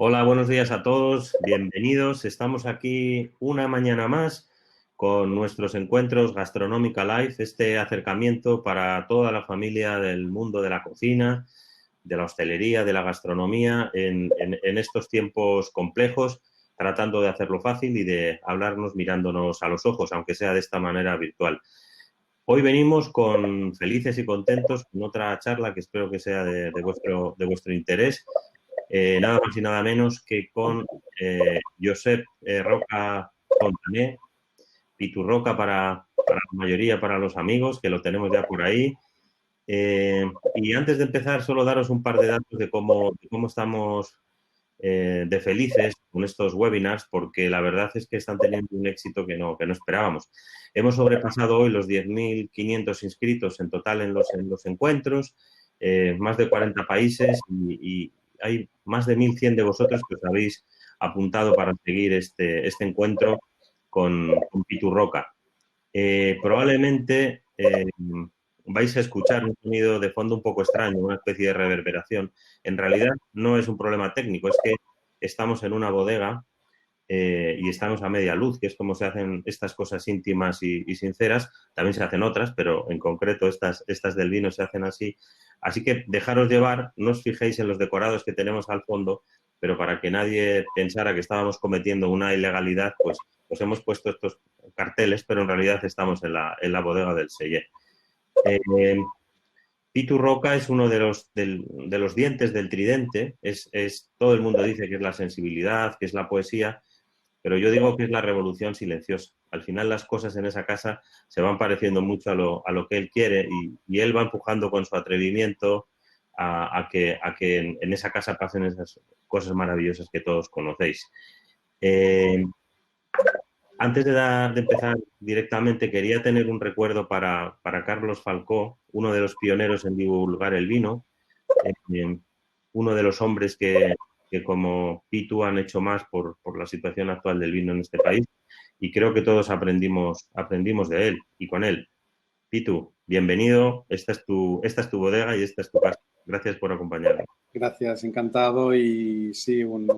Hola, buenos días a todos, bienvenidos. Estamos aquí una mañana más con nuestros encuentros Gastronómica Live, este acercamiento para toda la familia del mundo de la cocina, de la hostelería, de la gastronomía, en estos tiempos complejos, tratando de hacerlo fácil y de hablarnos mirándonos a los ojos, aunque sea de esta manera virtual. Hoy venimos felices y contentos con otra charla que espero que sea de vuestro interés. Nada más y nada menos que con Josep Roca Fontané, Pitu Roca para la mayoría, para los amigos, que lo tenemos ya por ahí. Y antes de empezar, solo daros un par de datos de cómo estamos de felices con estos webinars, porque la verdad es que están teniendo un éxito que no esperábamos. Hemos sobrepasado hoy los 10.500 inscritos en total en los encuentros, más de 40 países y hay más de 1.100 de vosotros que os habéis apuntado para seguir este encuentro con Pitu Roca. Probablemente vais a escuchar un sonido de fondo un poco extraño, una especie de reverberación. En realidad no es un problema técnico, es que estamos en una bodega y estamos a media luz, que es como se hacen estas cosas íntimas y sinceras. También se hacen otras, pero en concreto estas del vino se hacen así. Así que dejaros llevar, no os fijéis en los decorados que tenemos al fondo, pero para que nadie pensara que estábamos cometiendo una ilegalidad, pues hemos puesto estos carteles, pero en realidad estamos en la bodega del Celler. Pitu Roca es uno de los dientes del tridente. Todo el mundo dice que es la sensibilidad, que es la poesía, pero yo digo que es la revolución silenciosa. Al final las cosas en esa casa se van pareciendo mucho a lo que él quiere y él va empujando con su atrevimiento a que en esa casa pasen esas cosas maravillosas que todos conocéis. Antes de empezar directamente, quería tener un recuerdo para Carlos Falcó, uno de los pioneros en divulgar el vino, uno de los hombres que como Pitu han hecho más por la situación actual del vino en este país, y creo que todos aprendimos de él y con él. Pitu, bienvenido, esta es tu bodega y esta es tu casa. Gracias por acompañarnos. Gracias, encantado. Y sí, un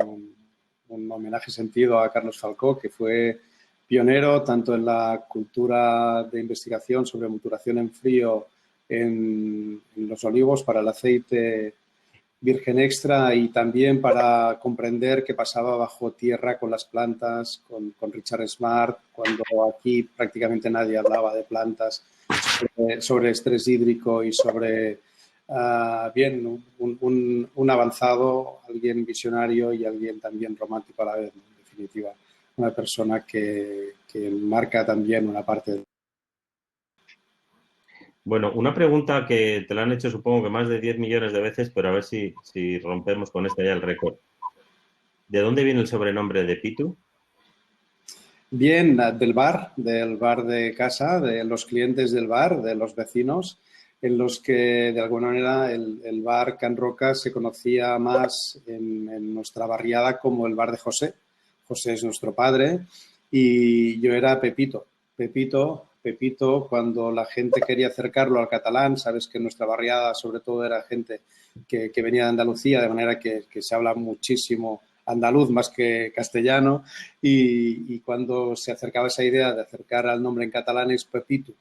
homenaje sentido a Carlos Falcó, que fue pionero tanto en la cultura de investigación sobre maturación en frío en los olivos para el aceite virgen extra y también para comprender qué pasaba bajo tierra con las plantas, con Richard Smart, cuando aquí prácticamente nadie hablaba de plantas, sobre estrés hídrico y sobre, bien, un avanzado, alguien visionario y alguien también romántico a la vez, ¿no? En definitiva, una persona que marca también una parte de... Bueno, una pregunta que te la han hecho supongo que más de 10 millones de veces, pero a ver si rompemos con este ya el récord. ¿De dónde viene el sobrenombre de Pitu? Bien, del bar de casa, de los clientes del bar, de los vecinos, en los que de alguna manera el bar Can Roca se conocía más en nuestra barriada como el bar de José. José es nuestro padre y yo era Pepito. Pepito, cuando la gente quería acercarlo al catalán, sabes que en nuestra barriada sobre todo era gente que venía de Andalucía, de manera que se habla muchísimo andaluz más que castellano, y cuando se acercaba esa idea de acercar al nombre en catalán es Pepito.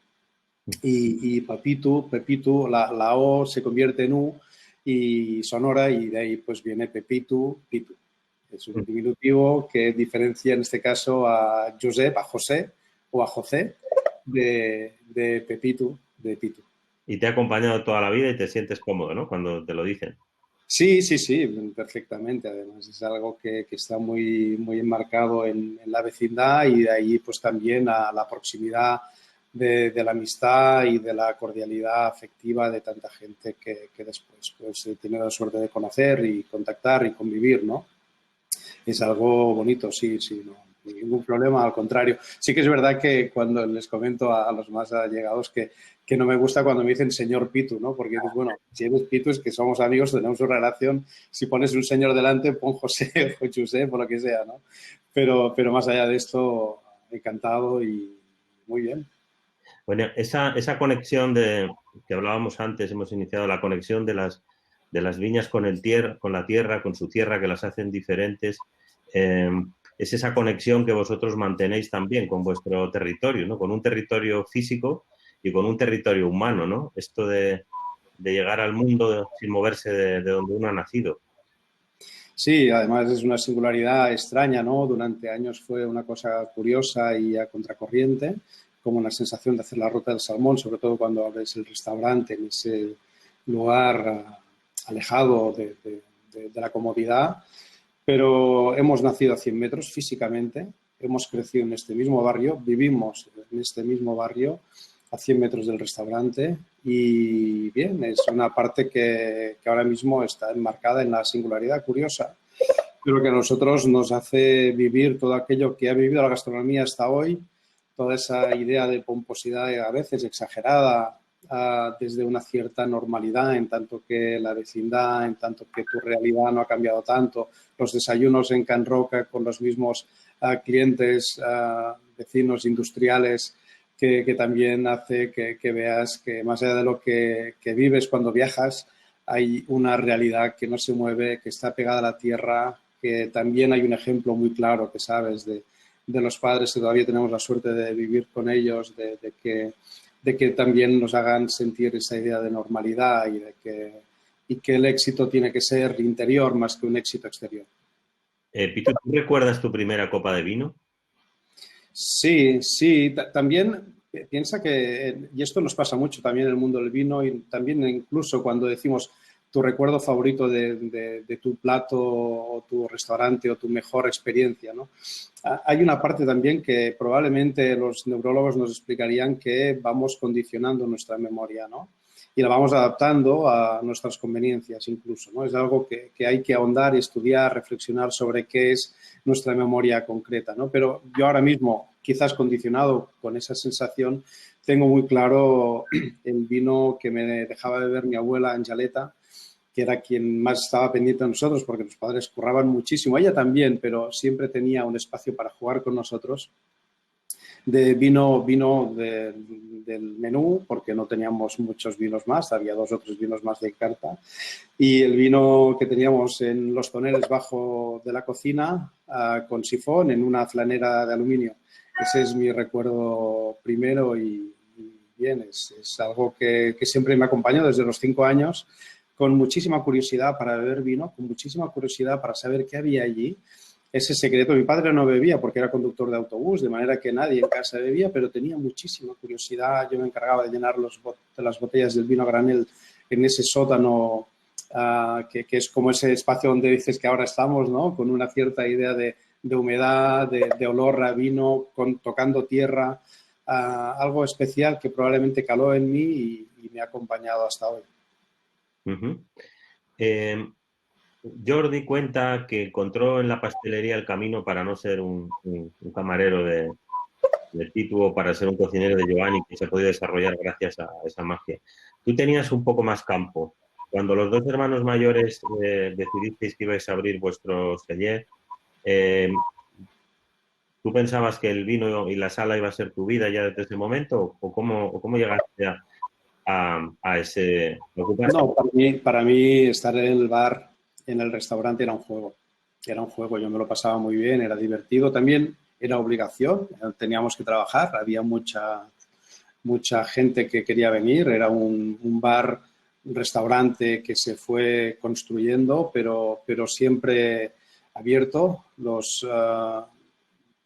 Y Pepitu, la O se convierte en U y sonora, y de ahí pues viene Pepitu, Pitu. Es un diminutivo que diferencia en este caso a Josep, a José o a José de Pepitu, de Pitu. Y te ha acompañado toda la vida y te sientes cómodo, ¿no? Cuando te lo dicen. Sí, perfectamente. Además, es algo que está muy enmarcado en la vecindad, y de ahí pues también a la proximidad de la amistad y de la cordialidad afectiva de tanta gente que después pues he tenido la suerte de conocer y contactar y convivir, ¿no? Es algo bonito, sí, no, ningún problema, al contrario. Sí que es verdad que cuando les comento a los más allegados que no me gusta cuando me dicen señor Pitu, ¿no? Porque dices, bueno, si eres Pitu es que somos amigos, tenemos una relación. Si pones un señor delante, pon José o José, por lo que sea, ¿no? Pero más allá de esto, encantado y muy bien. Bueno, esa conexión que hablábamos antes, hemos iniciado la conexión de las viñas con la tierra, con su tierra, que las hacen diferentes. Es esa conexión que vosotros mantenéis también con vuestro territorio, ¿no? Con un territorio físico y con un territorio humano, ¿no? Esto de llegar al mundo sin moverse de donde uno ha nacido. Sí, además es una singularidad extraña, ¿no? Durante años fue una cosa curiosa y a contracorriente, como una sensación de hacer la ruta del salmón, sobre todo cuando abres el restaurante en ese lugar alejado de la comodidad. Pero hemos nacido a 100 metros físicamente, hemos crecido en este mismo barrio, vivimos en este mismo barrio a 100 metros del restaurante y bien, es una parte que ahora mismo está enmarcada en la singularidad curiosa, pero que a nosotros nos hace vivir todo aquello que ha vivido la gastronomía hasta hoy, toda esa idea de pomposidad a veces exagerada, desde una cierta normalidad, en tanto que la vecindad, en tanto que tu realidad no ha cambiado tanto, los desayunos en Can Roca con los mismos clientes, vecinos industriales, que también hace que veas que más allá de lo que vives cuando viajas, hay una realidad que no se mueve, que está pegada a la tierra, que también hay un ejemplo muy claro que sabes de los padres que todavía tenemos la suerte de vivir con ellos, de que también nos hagan sentir esa idea de normalidad y que el éxito tiene que ser interior más que un éxito exterior. Pitu, ¿tú recuerdas tu primera copa de vino? Sí, también piensa que, y esto nos pasa mucho también en el mundo del vino y también incluso cuando decimos tu recuerdo favorito de tu plato o tu restaurante o tu mejor experiencia, ¿no? Hay una parte también que probablemente los neurólogos nos explicarían que vamos condicionando nuestra memoria, ¿no? Y la vamos adaptando a nuestras conveniencias incluso, ¿no? Es algo que hay que ahondar, estudiar, reflexionar sobre qué es nuestra memoria concreta, ¿no? Pero yo ahora mismo, quizás condicionado con esa sensación, tengo muy claro el vino que me dejaba beber mi abuela Angeleta, que era quien más estaba pendiente de nosotros porque los padres curraban muchísimo, ella también, pero siempre tenía un espacio para jugar con nosotros. De vino del menú, porque no teníamos muchos vinos más, había 2 o 3 vinos más de carta, y el vino que teníamos en los toneles bajo de la cocina con sifón en una flanera de aluminio. Ese es mi recuerdo primero y bien, es algo que siempre me acompañó desde los 5 años, con muchísima curiosidad para beber vino, con muchísima curiosidad para saber qué había allí. Ese secreto, mi padre no bebía porque era conductor de autobús, de manera que nadie en casa bebía, pero tenía muchísima curiosidad. Yo me encargaba de llenar las botellas del vino a granel en ese sótano, que es como ese espacio donde dices que ahora estamos, ¿no? Con una cierta idea de humedad, de olor a vino, tocando tierra, algo especial que probablemente caló en mí y me ha acompañado hasta hoy. Uh-huh. Jordi cuenta que encontró en la pastelería el camino para no ser un camarero de Pitu, para ser un cocinero de Giovanni, que se ha podido desarrollar gracias a esa magia. Tú tenías un poco más campo. Cuando los 2 hermanos mayores decidisteis que ibais a abrir vuestro celler, ¿tú pensabas que el vino y la sala iba a ser tu vida ya desde ese momento? ¿O cómo llegaste a ese ocupar? No, para mí estar en el bar, en el restaurante era un juego. Era un juego, yo me lo pasaba muy bien, era divertido. También era obligación, teníamos que trabajar, había mucha gente que quería venir. Era un bar, un restaurante que se fue construyendo, pero siempre abierto. Los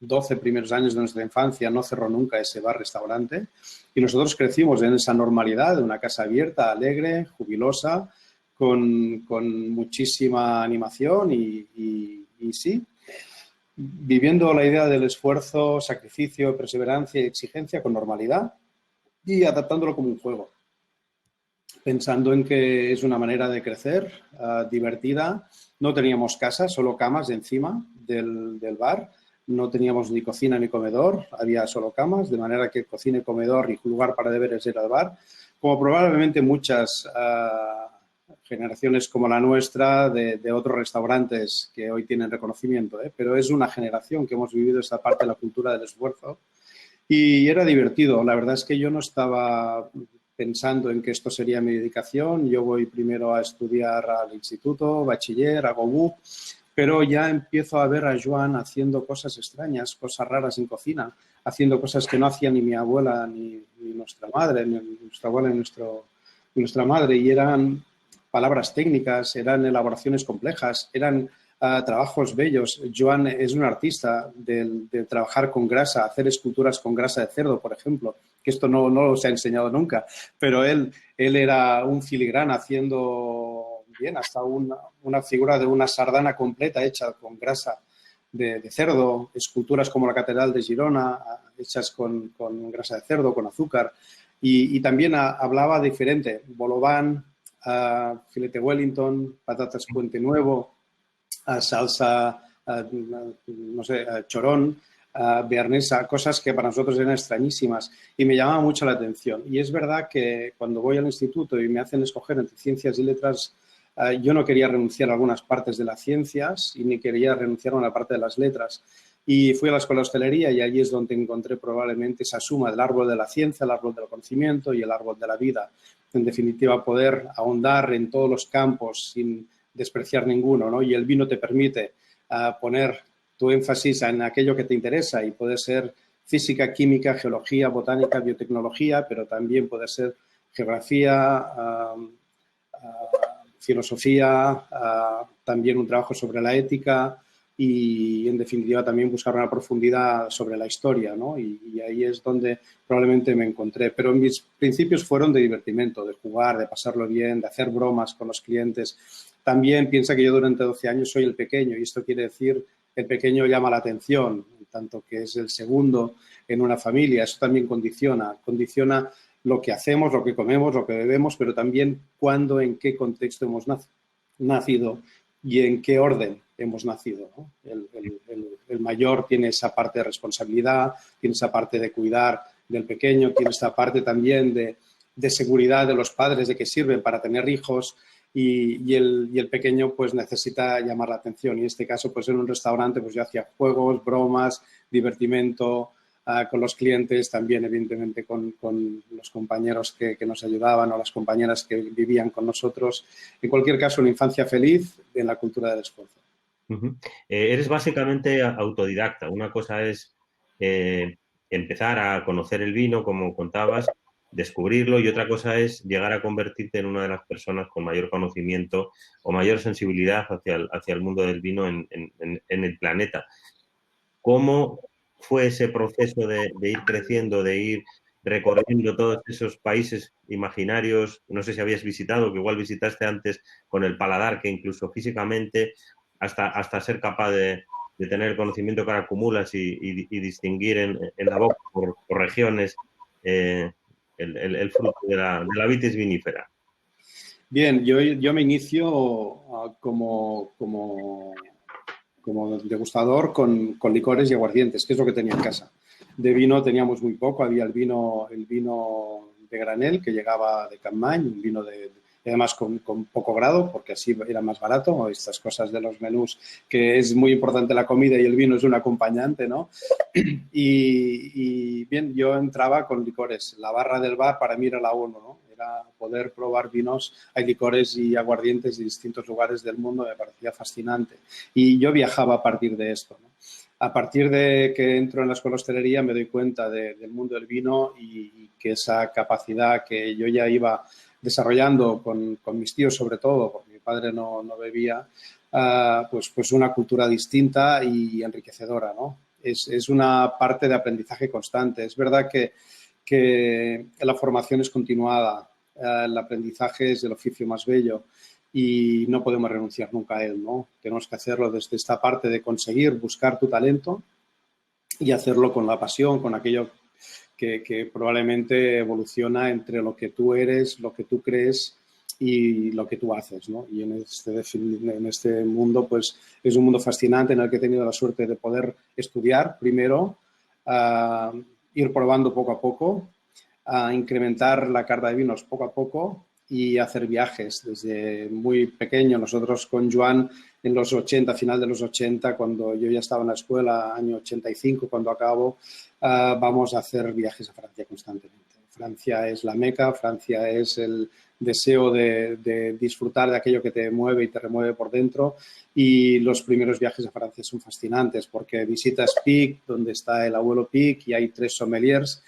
12 primeros años de nuestra infancia no cerró nunca ese bar-restaurante y nosotros crecimos en esa normalidad de una casa abierta, alegre, jubilosa, con muchísima animación y sí, viviendo la idea del esfuerzo, sacrificio, perseverancia y exigencia con normalidad y adaptándolo como un juego, pensando en que es una manera de crecer divertida. No teníamos casa, solo camas encima del bar. No teníamos ni cocina ni comedor, había solo camas, de manera que cocina y comedor y lugar para deberes era el bar. Como probablemente muchas generaciones como la nuestra de otros restaurantes que hoy tienen reconocimiento, pero es una generación que hemos vivido esta parte de la cultura del esfuerzo y era divertido. La verdad es que yo no estaba pensando en que esto sería mi dedicación. Yo voy primero a estudiar al instituto, bachiller, hago BUP, pero ya empiezo a ver a Joan haciendo cosas extrañas, cosas raras en cocina, haciendo cosas que no hacía ni mi abuela, ni nuestra madre, ni nuestra abuela, ni nuestra madre, y eran palabras técnicas, eran elaboraciones complejas, eran trabajos bellos. Joan es un artista de trabajar con grasa, hacer esculturas con grasa de cerdo, por ejemplo, que esto no se ha enseñado nunca, pero él era un filigrana haciendo bien hasta una figura de una sardana completa hecha con grasa de cerdo, esculturas como la Catedral de Girona, hechas con grasa de cerdo, con azúcar, y también hablaba diferente, bolobán, filete Wellington, patatas Puente Nuevo, salsa, no sé, chorón, bearnesa, cosas que para nosotros eran extrañísimas y me llamaba mucho la atención. Y es verdad que cuando voy al instituto y me hacen escoger entre ciencias y letras, yo no quería renunciar a algunas partes de las ciencias y ni quería renunciar a una parte de las letras. Y fui a la escuela de hostelería y allí es donde encontré probablemente esa suma del árbol de la ciencia, el árbol del conocimiento y el árbol de la vida. En definitiva, poder ahondar en todos los campos sin despreciar ninguno, ¿no? Y el vino te permite poner tu énfasis en aquello que te interesa y puede ser física, química, geología, botánica, biotecnología, pero también puede ser geografía, filosofía, también un trabajo sobre la ética y, en definitiva, también buscar una profundidad sobre la historia, ¿no? Y ahí es donde probablemente me encontré. Pero mis principios fueron de divertimento, de jugar, de pasarlo bien, de hacer bromas con los clientes. También piensa que yo durante 12 años soy el pequeño y esto quiere decir el pequeño llama la atención, tanto que es el segundo en una familia. Eso también condiciona lo que hacemos, lo que comemos, lo que bebemos, pero también cuándo, en qué contexto hemos nacido y en qué orden hemos nacido, ¿no? El mayor tiene esa parte de responsabilidad, tiene esa parte de cuidar del pequeño, tiene esa parte también de seguridad de los padres, de que sirven para tener hijos y el pequeño pues necesita llamar la atención. Y en este caso, pues en un restaurante pues yo hacía juegos, bromas, divertimento, con los clientes, también evidentemente con los compañeros que nos ayudaban o las compañeras que vivían con nosotros. En cualquier caso, una infancia feliz en la cultura del esfuerzo. Eres básicamente autodidacta. Una cosa es empezar a conocer el vino, como contabas, descubrirlo, y otra cosa es llegar a convertirte en una de las personas con mayor conocimiento o mayor sensibilidad hacia el mundo del vino en el planeta. ¿Cómo fue ese proceso de ir creciendo, de ir recorriendo todos esos países imaginarios? No sé si habías visitado, que igual visitaste antes con el paladar, que incluso físicamente, hasta ser capaz de tener el conocimiento que ahora acumulas y distinguir en la boca por regiones el fruto de la vitis vinífera. Bien, yo me inicio como degustador con licores y aguardientes, que es lo que tenía en casa. De vino teníamos muy poco, había el vino de granel que llegaba de Capmany, un vino además con poco grado, porque así era más barato, estas cosas de los menús, que es muy importante la comida y el vino es un acompañante, ¿no? Y bien, yo entraba con licores. La barra del bar para mí era la uno, ¿no? Era poder probar vinos, hay licores y aguardientes de distintos lugares del mundo, me parecía fascinante. Y yo viajaba a partir de esto, ¿no? A partir de que entro en la escuela de hostelería me doy cuenta del mundo del vino y que esa capacidad que yo ya iba desarrollando con mis tíos sobre todo, porque mi padre no bebía, pues una cultura distinta y enriquecedora, ¿no? Es una parte de aprendizaje constante. Es verdad que la formación es continuada, el aprendizaje es el oficio más bello y no podemos renunciar nunca a él, ¿no? Tenemos que hacerlo desde esta parte de conseguir buscar tu talento y hacerlo con la pasión, con aquello que probablemente evoluciona entre lo que tú eres, lo que tú crees y lo que tú haces, ¿no? Y en este mundo, pues, es un mundo fascinante en el que he tenido la suerte de poder estudiar primero, ir probando poco a poco, incrementar la carta de vinos poco a poco y hacer viajes desde muy pequeño. Nosotros con Joan en los 80, final de los 80, cuando yo ya estaba en la escuela, año 85, cuando acabo, vamos a hacer viajes a Francia constantemente. Francia es la Meca, Francia es el deseo de disfrutar de aquello que te mueve y te remueve por dentro, y los primeros viajes a Francia son fascinantes porque visitas Pic, donde está el abuelo Pic, y hay 3 sommeliers.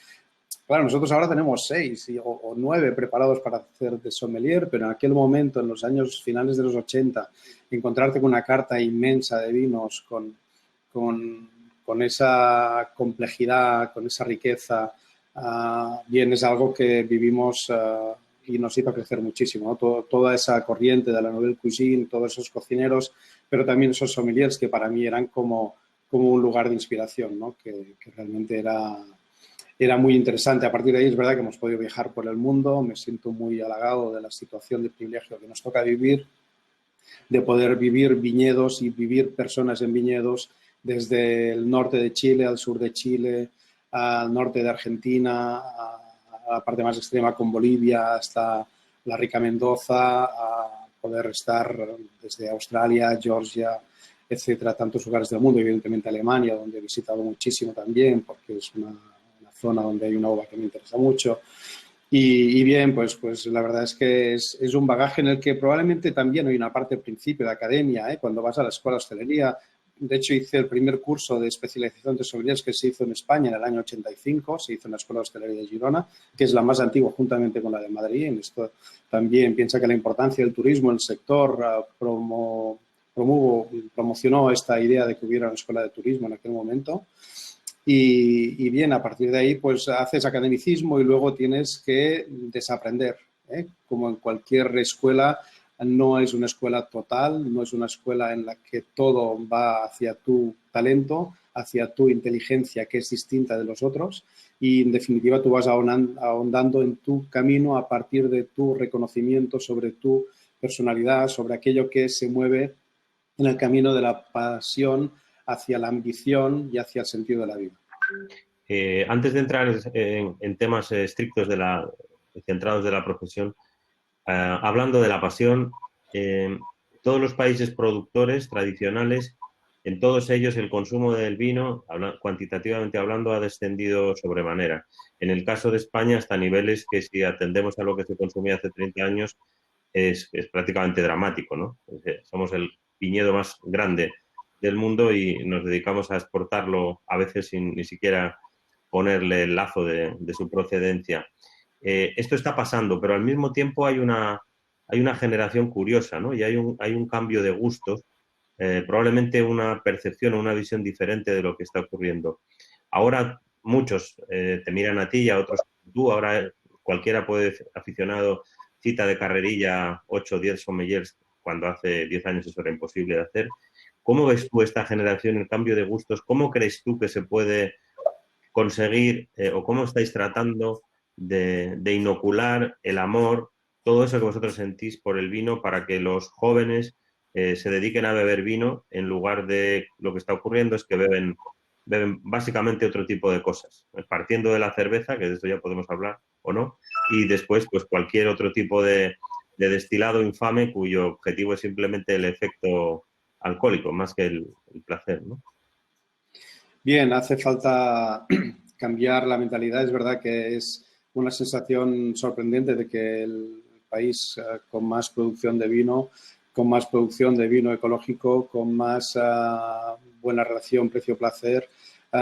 Claro, nosotros ahora tenemos 6 o 9 preparados para hacer de sommelier, pero en aquel momento, en los años finales de los 80, encontrarte con una carta inmensa de vinos, con esa complejidad, con esa riqueza, bien, es algo que vivimos y nos hizo crecer muchísimo, ¿no? Toda esa corriente de la Nouvelle Cuisine, todos esos cocineros, pero también esos sommeliers que para mí eran como un lugar de inspiración, ¿no? Que realmente era muy interesante. A partir de ahí es verdad que hemos podido viajar por el mundo, me siento muy halagado de la situación de privilegio que nos toca vivir, de poder vivir viñedos y vivir personas en viñedos desde el norte de Chile al sur de Chile, al norte de Argentina, a la parte más extrema con Bolivia, hasta la rica Mendoza, a poder estar desde Australia, Georgia, etcétera, tantos lugares del mundo, evidentemente Alemania, donde he visitado muchísimo también, porque es una zona donde hay una uva que me interesa mucho. Y bien, pues la verdad es que es un bagaje en el que probablemente también hay una parte al principio de academia, ¿eh? Cuando vas a la escuela de hostelería. De hecho, hice el primer curso de especialización de sommeliers que se hizo en España en el año 85, se hizo en la Escuela de Hostelería de Girona, que es la más antigua juntamente con la de Madrid. En esto también piensa que la importancia del turismo, el sector promocionó esta idea de que hubiera una escuela de turismo en aquel momento. Y bien, a partir de ahí, pues haces academicismo y luego tienes que desaprender, ¿eh? Como en cualquier escuela, no es una escuela total, no es una escuela en la que todo va hacia tu talento, hacia tu inteligencia, que es distinta de los otros, y en definitiva tú vas ahondando en tu camino a partir de tu reconocimiento sobre tu personalidad, sobre aquello que se mueve en el camino de la pasión hacia la ambición y hacia el sentido de la vida. Antes de entrar en temas estrictos centrados de la profesión, hablando de la pasión, todos los países productores tradicionales, en todos ellos el consumo del vino, cuantitativamente hablando, ha descendido sobremanera. En el caso de España, hasta niveles que, si atendemos a lo que se consumía hace 30 años, es prácticamente dramático, ¿no? Somos el viñedo más grande del mundo y nos dedicamos a exportarlo a veces sin ni siquiera ponerle el lazo de su procedencia. Esto está pasando, pero al mismo tiempo hay una generación curiosa, ¿no? Y hay un cambio de gustos, probablemente una percepción o una visión diferente de lo que está ocurriendo. Ahora muchos te miran a ti y a otros tú. Ahora cualquiera aficionado, cita de carrerilla 8 o 10 sommeliers, cuando hace 10 años eso era imposible de hacer. ¿Cómo ves tú esta generación, el cambio de gustos? ¿Cómo crees tú que se puede conseguir o cómo estáis tratando de inocular el amor, todo eso que vosotros sentís por el vino, para que los jóvenes se dediquen a beber vino, en lugar de lo que está ocurriendo es que beben básicamente otro tipo de cosas, partiendo de la cerveza, que de eso ya podemos hablar o no, y después pues cualquier otro tipo de destilado infame cuyo objetivo es simplemente el efecto alcohólico más que el placer, ¿no? Bien, hace falta cambiar la mentalidad. Es verdad que es una sensación sorprendente de que el país con más producción de vino, con más producción de vino ecológico, con más buena relación precio-placer,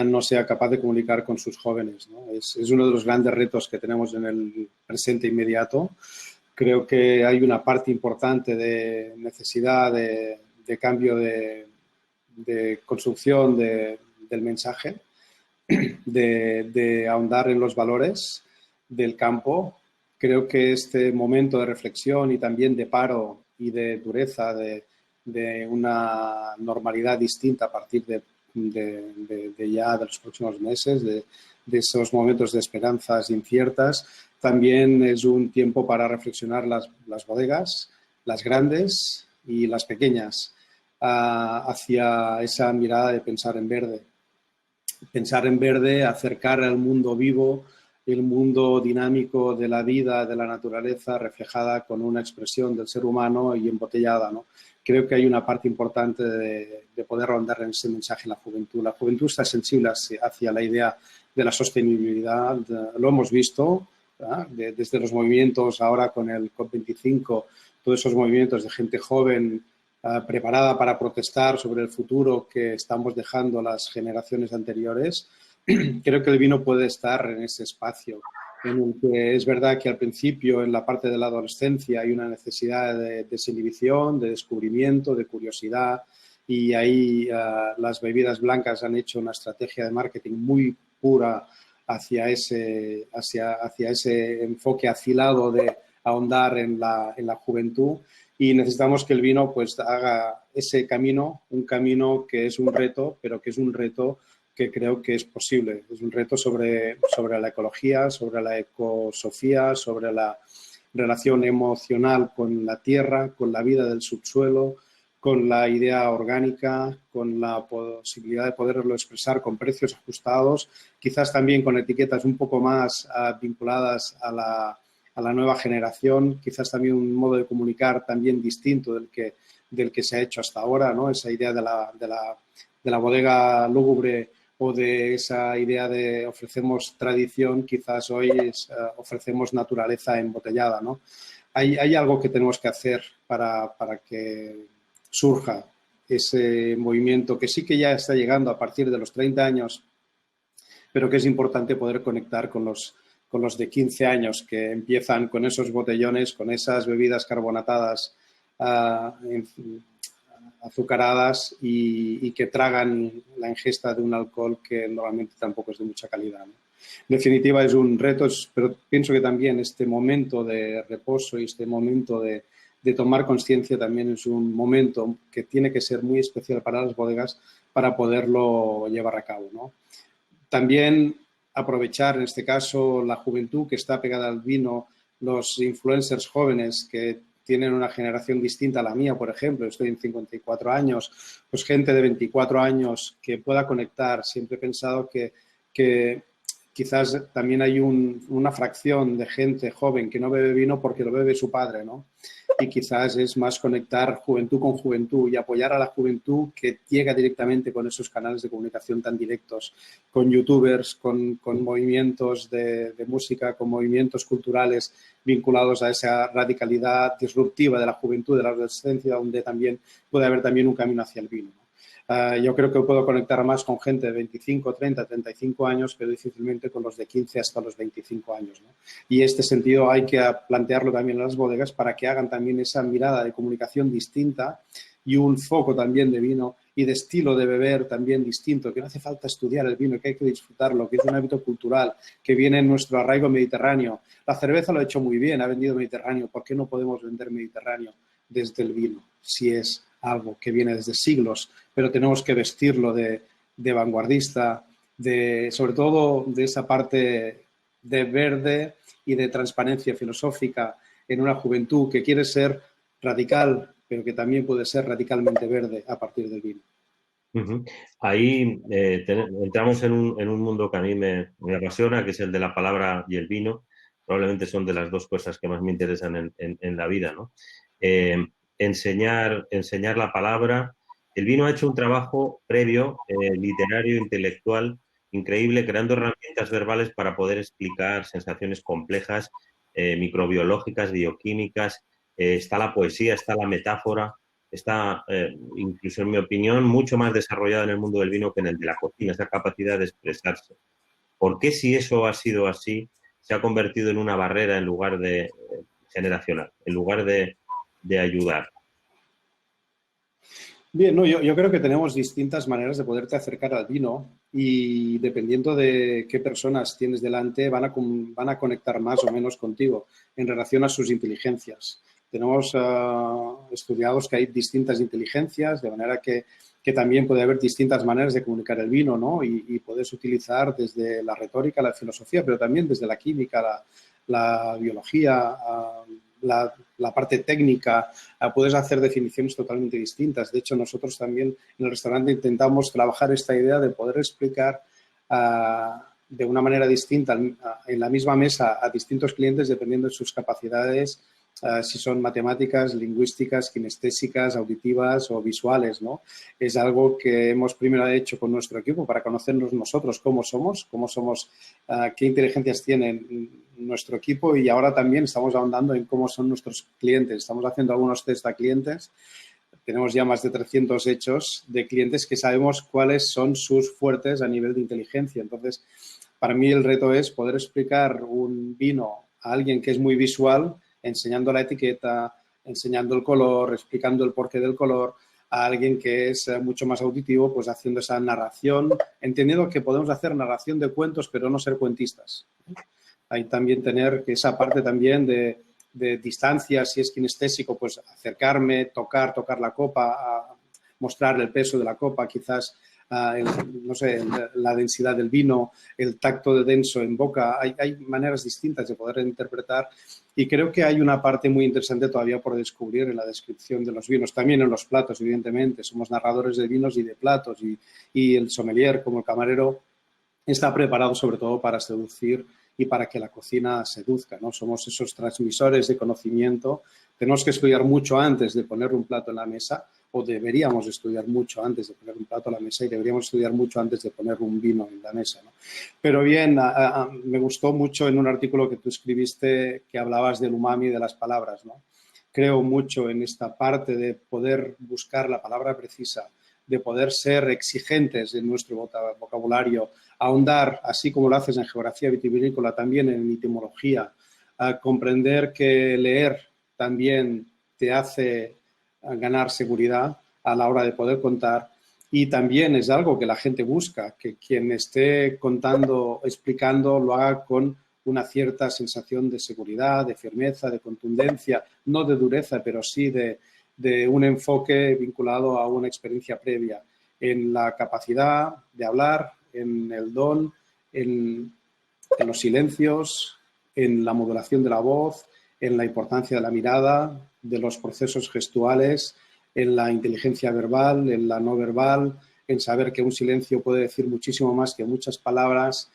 no sea capaz de comunicar con sus jóvenes, ¿no? Es uno de los grandes retos que tenemos en el presente inmediato. Creo que hay una parte importante de necesidad de cambio de construcción del mensaje, de ahondar en los valores del campo. Creo que este momento de reflexión y también de paro y de dureza, de una normalidad distinta a partir de los próximos meses, de esos momentos de esperanzas inciertas, también es un tiempo para reflexionar las bodegas, las grandes y las pequeñas, hacia esa mirada de pensar en verde. Pensar en verde, acercar al mundo vivo, el mundo dinámico de la vida, de la naturaleza, reflejada con una expresión del ser humano y embotellada, ¿no? Creo que hay una parte importante de poder rondar en ese mensaje en la juventud. La juventud está sensible hacia la idea de la sostenibilidad. Lo hemos visto desde los movimientos ahora con el COP25, todos esos movimientos de gente joven preparada para protestar sobre el futuro que estamos dejando las generaciones anteriores, creo que el vino puede estar en ese espacio, en el que es verdad que al principio, en la parte de la adolescencia, hay una necesidad de desinhibición, de descubrimiento, de curiosidad, y ahí las bebidas blancas han hecho una estrategia de marketing muy pura hacia ese enfoque afilado de ahondar en la juventud, y necesitamos que el vino pues haga ese camino, un camino que es un reto, pero que es un reto que creo que es posible. Es un reto sobre la ecología, sobre la ecosofía, sobre la relación emocional con la tierra, con la vida del subsuelo, con la idea orgánica, con la posibilidad de poderlo expresar con precios ajustados, quizás también con etiquetas un poco más vinculadas a la nueva generación, quizás también un modo de comunicar también distinto del que se ha hecho hasta ahora, ¿no? Esa idea de la bodega lúgubre o de esa idea de ofrecemos tradición, quizás hoy ofrecemos naturaleza embotellada, ¿no? Hay algo que tenemos que hacer para que surja ese movimiento que sí que ya está llegando a partir de los 30 años, pero que es importante poder conectar con los de 15 años que empiezan con esos botellones, con esas bebidas carbonatadas azucaradas y que tragan la ingesta de un alcohol que normalmente tampoco es de mucha calidad, ¿no? En definitiva, es un reto, pero pienso que también este momento de reposo y este momento de tomar conciencia también es un momento que tiene que ser muy especial para las bodegas para poderlo llevar a cabo, ¿no? También aprovechar, en este caso, la juventud que está pegada al vino, los influencers jóvenes que tienen una generación distinta a la mía, por ejemplo, estoy en 54 años, pues gente de 24 años que pueda conectar. Siempre he pensado que quizás también hay una fracción de gente joven que no bebe vino porque lo bebe su padre, ¿no? Y quizás es más conectar juventud con juventud y apoyar a la juventud que llega directamente con esos canales de comunicación tan directos, con youtubers, con movimientos de música, con movimientos culturales vinculados a esa radicalidad disruptiva de la juventud, de la adolescencia, donde también puede haber también un camino hacia el vino, ¿no? Yo creo que puedo conectar más con gente de 25, 30, 35 años, pero difícilmente con los de 15 hasta los 25 años, ¿no? Y este sentido hay que plantearlo también en las bodegas para que hagan también esa mirada de comunicación distinta y un foco también de vino y de estilo de beber también distinto, que no hace falta estudiar el vino, que hay que disfrutarlo, que es un hábito cultural, que viene en nuestro arraigo mediterráneo. La cerveza lo ha hecho muy bien, ha vendido mediterráneo. ¿Por qué no podemos vender mediterráneo desde el vino? Si es algo que viene desde siglos, pero tenemos que vestirlo de vanguardista, sobre todo de esa parte de verde y de transparencia filosófica en una juventud que quiere ser radical, pero que también puede ser radicalmente verde a partir del vino. Uh-huh. Ahí entramos en un mundo que a mí me apasiona, que es el de la palabra y el vino. Probablemente son de las dos cosas que más me interesan en la vida, ¿no? Enseñar la palabra. El vino ha hecho un trabajo previo, literario, intelectual, increíble, creando herramientas verbales para poder explicar sensaciones complejas, microbiológicas, bioquímicas. Está la poesía, está la metáfora, está, incluso en mi opinión, mucho más desarrollada en el mundo del vino que en el de la cocina, esa capacidad de expresarse. ¿Por qué, si eso ha sido así, se ha convertido en una barrera en lugar de generacional, en lugar de ayudar? Bien, no, yo creo que tenemos distintas maneras de poderte acercar al vino y dependiendo de qué personas tienes delante van a conectar más o menos contigo en relación a sus inteligencias. Tenemos estudiados que hay distintas inteligencias, de manera que también puede haber distintas maneras de comunicar el vino, ¿no? Y puedes utilizar desde la retórica, la filosofía, pero también desde la química, la biología, la parte técnica, puedes hacer definiciones totalmente distintas. De hecho, nosotros también en el restaurante intentamos trabajar esta idea de poder explicar de una manera distinta en la misma mesa a distintos clientes dependiendo de sus capacidades si son matemáticas, lingüísticas, kinestésicas, auditivas o visuales, ¿no? Es algo que hemos primero hecho con nuestro equipo para conocernos nosotros cómo somos, qué inteligencias tiene nuestro equipo, y ahora también estamos ahondando en cómo son nuestros clientes. Estamos haciendo algunos test a clientes. Tenemos ya más de 300 hechos de clientes que sabemos cuáles son sus fuertes a nivel de inteligencia. Entonces, para mí el reto es poder explicar un vino a alguien que es muy visual, enseñando la etiqueta, enseñando el color, explicando el porqué del color, a alguien que es mucho más auditivo, pues haciendo esa narración, entendiendo que podemos hacer narración de cuentos, pero no ser cuentistas. Hay también tener esa parte también de distancia, si es kinestésico, pues acercarme, tocar la copa, mostrar el peso de la copa, quizás, no sé, la densidad del vino, el tacto de denso en boca. Hay maneras distintas de poder interpretar, y creo que hay una parte muy interesante todavía por descubrir en la descripción de los vinos. También en los platos, evidentemente. Somos narradores de vinos y de platos, y el sommelier, como el camarero, está preparado sobre todo para seducir y para que la cocina seduzca, ¿no? Somos esos transmisores de conocimiento. Tenemos que estudiar mucho antes de poner un plato en la mesa, o deberíamos estudiar mucho antes de poner un plato en la mesa, y deberíamos estudiar mucho antes de poner un vino en la mesa, ¿no? Pero bien, me gustó mucho en un artículo que tú escribiste que hablabas del umami de las palabras, ¿no? Creo mucho en esta parte de poder buscar la palabra precisa, de poder ser exigentes en nuestro vocabulario, ahondar, así como lo haces en geografía vitivinícola, también en etimología, a comprender que leer también te hace ganar seguridad a la hora de poder contar, y también es algo que la gente busca, que quien esté contando, explicando, lo haga con una cierta sensación de seguridad, de firmeza, de contundencia, no de dureza, pero sí de un enfoque vinculado a una experiencia previa, en la capacidad de hablar, en el don, en los silencios, en la modulación de la voz, en la importancia de la mirada, de los procesos gestuales, en la inteligencia verbal, en la no verbal, en saber que un silencio puede decir muchísimo más que muchas palabras,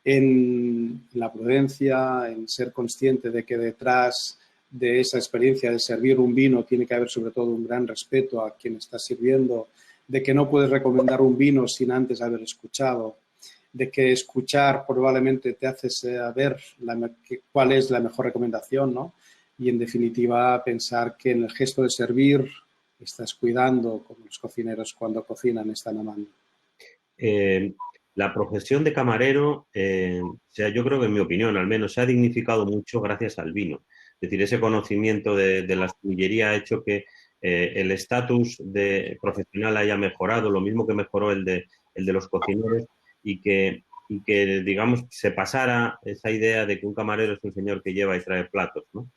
en la prudencia, en ser consciente de que detrás de esa experiencia de servir un vino tiene que haber sobre todo un gran respeto a quien está sirviendo, de que no puedes recomendar un vino sin antes haber escuchado, de que escuchar probablemente te hace saber cuál es la mejor recomendación, ¿no? Y en definitiva pensar que en el gesto de servir estás cuidando, como los cocineros cuando cocinan están amando. La profesión de camarero, yo creo que en mi opinión al menos, se ha dignificado mucho gracias al vino. Es decir, ese conocimiento de la astillería ha hecho que el estatus profesional haya mejorado, lo mismo que mejoró el de los cocineros, y que, digamos, se pasara esa idea de que un camarero es un señor que lleva y trae platos, ¿no?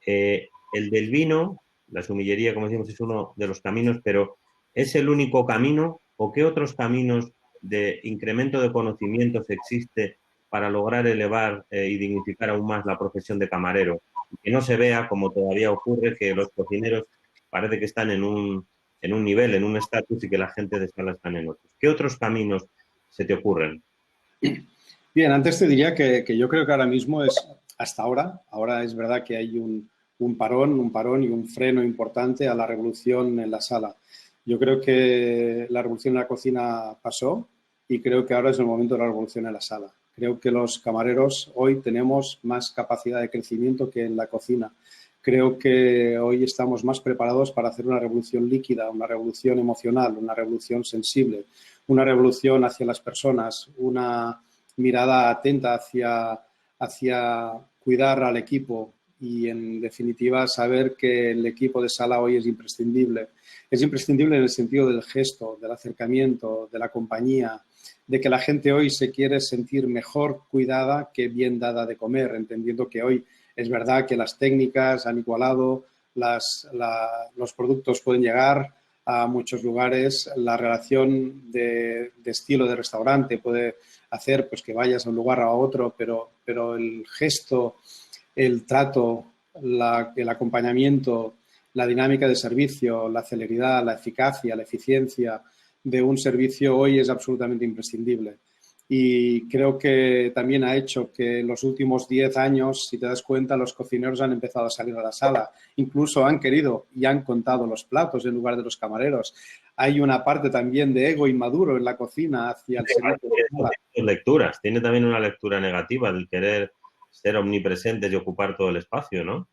El del vino, la sumillería, como decimos, es uno de los caminos, pero ¿es el único camino o qué otros caminos de incremento de conocimientos existe para lograr elevar y dignificar aún más la profesión de camarero? Que no se vea, como todavía ocurre, que los cocineros parece que están en un nivel, en un estatus, y que la gente de sala están en otros. ¿Qué otros caminos se te ocurren? Bien, antes te diría que yo creo que ahora mismo es, hasta ahora es verdad que hay un parón y un freno importante a la revolución en la sala. Yo creo que la revolución en la cocina pasó, y creo que ahora es el momento de la revolución en la sala. Creo que los camareros hoy tenemos más capacidad de crecimiento que en la cocina. Creo que hoy estamos más preparados para hacer una revolución líquida, una revolución emocional, una revolución sensible, una revolución hacia las personas, una mirada atenta hacia cuidar al equipo y, en definitiva, saber que el equipo de sala hoy es imprescindible. Es imprescindible en el sentido del gesto, del acercamiento, de la compañía, de que la gente hoy se quiere sentir mejor cuidada que bien dada de comer, entendiendo que hoy es verdad que las técnicas han igualado, los productos pueden llegar a muchos lugares, la relación de estilo de restaurante puede hacer pues que vayas a un lugar a otro, pero el gesto, el trato, el acompañamiento, la dinámica de servicio, la celeridad, la eficacia, la eficiencia de un servicio hoy es absolutamente imprescindible. Y creo que también ha hecho que en los últimos 10 años, si te das cuenta, los cocineros han empezado a salir a la sala. Incluso han querido y han contado los platos en lugar de los camareros. Hay una parte también de ego inmaduro en la cocina hacia el servicio de la sala. Lecturas, tiene también una lectura negativa del querer ser omnipresentes y ocupar todo el espacio, ¿no?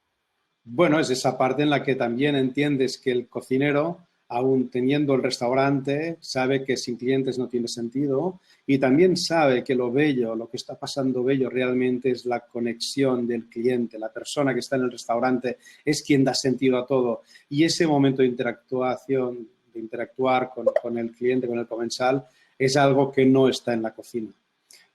Bueno, es esa parte en la que también entiendes que el cocinero, aún teniendo el restaurante, sabe que sin clientes no tiene sentido y también sabe que lo bello, lo que está pasando bello realmente es la conexión del cliente. La persona que está en el restaurante es quien da sentido a todo y ese momento de interactuación, de interactuar con el cliente, con el comensal, es algo que no está en la cocina.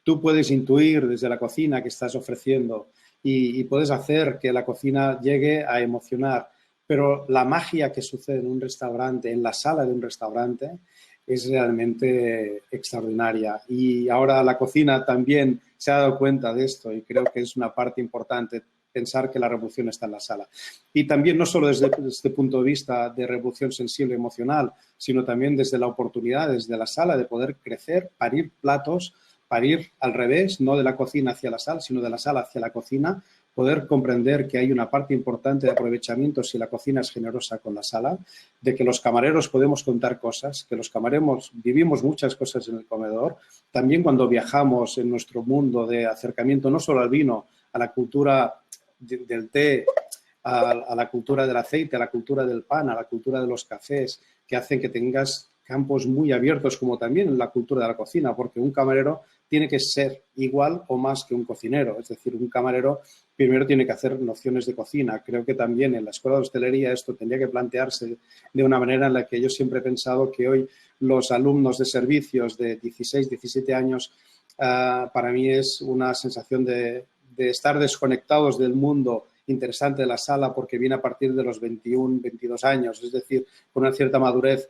Tú puedes intuir desde la cocina que estás ofreciendo y puedes hacer que la cocina llegue a emocionar, pero la magia que sucede en un restaurante, en la sala de un restaurante, es realmente extraordinaria. Y ahora la cocina también se ha dado cuenta de esto y creo que es una parte importante pensar que la revolución está en la sala. Y también no solo desde este punto de vista de revolución sensible emocional, sino también desde la oportunidad, desde la sala, de poder crecer, parir platos, parir al revés, no de la cocina hacia la sala, sino de la sala hacia la cocina, poder comprender que hay una parte importante de aprovechamiento si la cocina es generosa con la sala, de que los camareros podemos contar cosas, que los camareros vivimos muchas cosas en el comedor. También cuando viajamos en nuestro mundo de acercamiento no solo al vino, a la cultura del té, a la cultura del aceite, a la cultura del pan, a la cultura de los cafés, que hacen que tengas campos muy abiertos, como también en la cultura de la cocina, porque un camarero tiene que ser igual o más que un cocinero. Es decir, un camarero primero tiene que hacer nociones de cocina. Creo que también en la escuela de hostelería esto tendría que plantearse de una manera en la que yo siempre he pensado que hoy los alumnos de servicios de 16, 17 años, para mí es una sensación de estar desconectados del mundo interesante de la sala porque viene a partir de los 21, 22 años, es decir, con una cierta madurez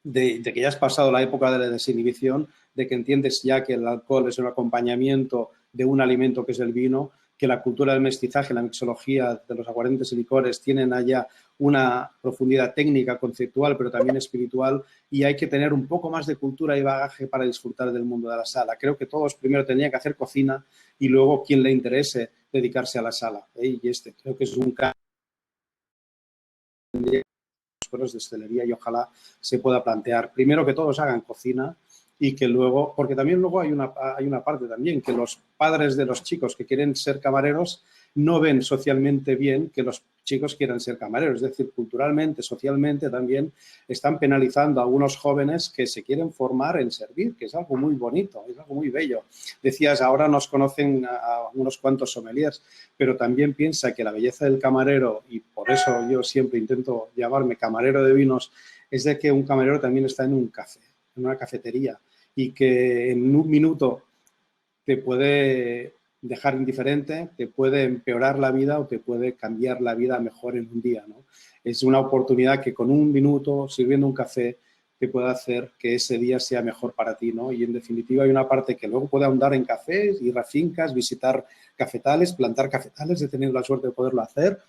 de que ya has pasado la época de la desinhibición, de que entiendes ya que el alcohol es un acompañamiento de un alimento que es el vino, que la cultura del mestizaje, la mixología de los aguardientes y licores tienen allá una profundidad técnica, conceptual, pero también espiritual, y hay que tener un poco más de cultura y bagaje para disfrutar del mundo de la sala. Creo que todos primero tendrían que hacer cocina y luego quien le interese dedicarse a la sala. Y creo que es un cambio de hostelería y ojalá se pueda plantear primero que todos hagan cocina y que luego, porque también luego hay una parte también, que los padres de los chicos que quieren ser camareros no ven socialmente bien que los chicos quieran ser camareros, es decir, culturalmente, socialmente también están penalizando a algunos jóvenes que se quieren formar en servir, que es algo muy bonito, es algo muy bello. Decías, ahora nos conocen a unos cuantos sommeliers, pero también piensa que la belleza del camarero, y por eso yo siempre intento llamarme camarero de vinos, es de que un camarero también está en un café, en una cafetería, y que en un minuto te puede dejar indiferente, te puede empeorar la vida o te puede cambiar la vida mejor en un día, ¿no? Es una oportunidad que con un minuto, sirviendo un café, te puede hacer que ese día sea mejor para ti, ¿no? Y en definitiva hay una parte que luego puede ahondar en cafés, ir a fincas, visitar cafetales, plantar cafetales, he tenido la suerte de poderlo hacer,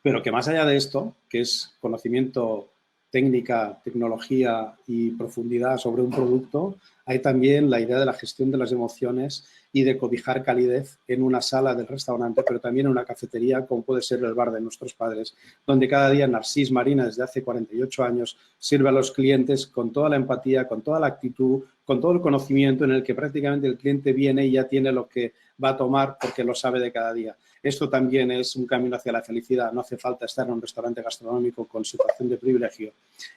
pero que más allá de esto, que es conocimiento, técnica, tecnología y profundidad sobre un producto, hay también la idea de la gestión de las emociones y de cobijar calidez en una sala del restaurante, pero también en una cafetería, como puede ser el bar de nuestros padres, donde cada día Narcís Marina, desde hace 48 años, sirve a los clientes con toda la empatía, con toda la actitud, con todo el conocimiento en el que prácticamente el cliente viene y ya tiene lo que va a tomar porque lo sabe de cada día. Esto también es un camino hacia la felicidad. No hace falta estar en un restaurante gastronómico con situación de privilegio.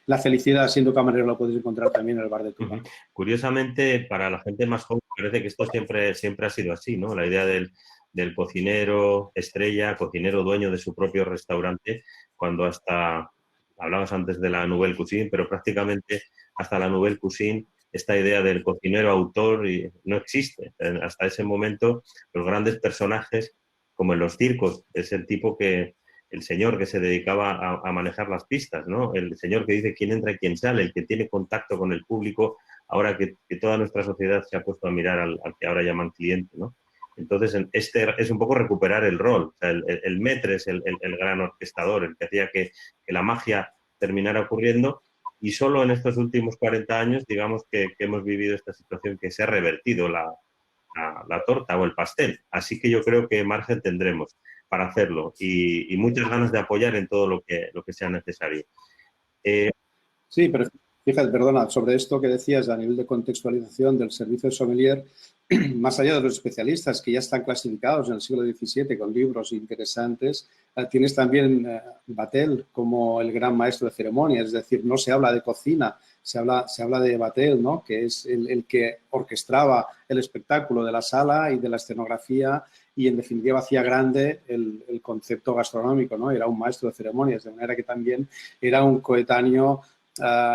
La felicidad, siendo camarero, la puedes encontrar también en el bar de tu bar. Curiosamente, para la gente más joven, parece que esto siempre ha sido así, ¿no? La idea del cocinero estrella, cocinero dueño de su propio restaurante, cuando hasta, hablabas antes de la Nouvelle Cuisine, pero prácticamente hasta la Nouvelle Cuisine, esta idea del cocinero autor no existe. Hasta ese momento, los grandes personajes, como en los circos, es el señor que se dedicaba a manejar las pistas, ¿no? El señor que dice quién entra y quién sale, el que tiene contacto con el público, ahora que toda nuestra sociedad se ha puesto a mirar al que ahora llaman cliente, ¿no? Entonces, este es un poco recuperar el rol. O sea, el maître es el gran orquestador, el que hacía que la magia terminara ocurriendo, y solo en estos últimos 40 años, digamos que hemos vivido esta situación que se ha revertido la torta o el pastel. Así que yo creo que margen tendremos para hacerlo y muchas ganas de apoyar en todo lo que sea necesario. Sí, pero fíjate, perdona, sobre esto que decías a nivel de contextualización del servicio de sommelier, más allá de los especialistas que ya están clasificados en el siglo XVII con libros interesantes, tienes también Vatel como el gran maestro de ceremonias, es decir, no se habla de cocina, se habla de Vatel, ¿no? Que es el que orquestaba el espectáculo de la sala y de la escenografía y, en definitiva, hacía grande el concepto gastronómico, ¿no? Era un maestro de ceremonias, de manera que también era un coetáneo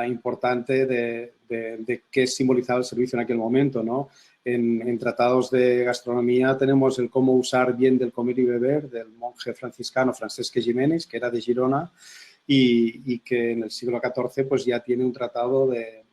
importante de qué simbolizaba el servicio en aquel momento, ¿no? En tratados de gastronomía tenemos el cómo usar bien del comer y beber del monje franciscano Francesc Giménez, que era de Girona, y que en el siglo XIV pues ya tiene un tratado de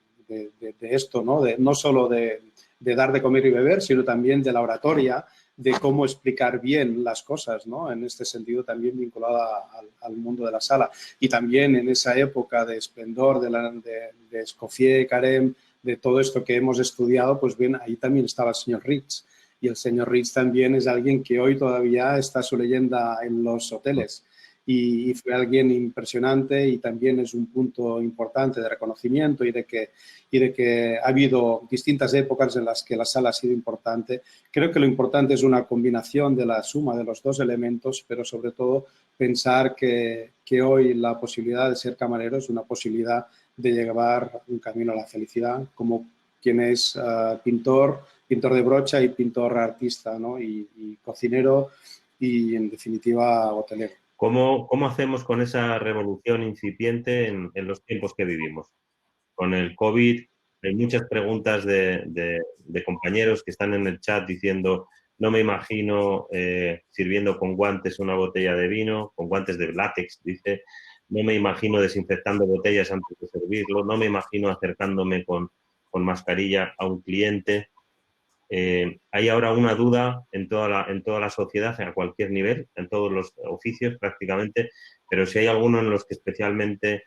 esto, ¿no? No solo de dar de comer y beber, sino también de la oratoria, de cómo explicar bien las cosas, ¿no? En este sentido también vinculada al mundo de la sala. Y también en esa época de esplendor de Escoffier, Carême, de todo esto que hemos estudiado, pues bien, ahí también estaba el señor Ritz. Y el señor Ritz también es alguien que hoy todavía está su leyenda en los hoteles. Y fue alguien impresionante y también es un punto importante de reconocimiento y de que ha habido distintas épocas en las que la sala ha sido importante. Creo que lo importante es una combinación de la suma de los dos elementos, pero sobre todo pensar que hoy la posibilidad de ser camarero es una posibilidad de llevar un camino a la felicidad, como quien es pintor de brocha y pintor artista, ¿no? Y cocinero y, en definitiva, hotelero. ¿Cómo hacemos con esa revolución incipiente en los tiempos que vivimos? Con el COVID hay muchas preguntas de compañeros que están en el chat diciendo no me imagino sirviendo con guantes una botella de vino, con guantes de látex, dice, no me imagino desinfectando botellas antes de servirlo, no me imagino acercándome con mascarilla a un cliente. Hay ahora una duda en toda la sociedad, a cualquier nivel, en todos los oficios prácticamente, pero si hay alguno en los que especialmente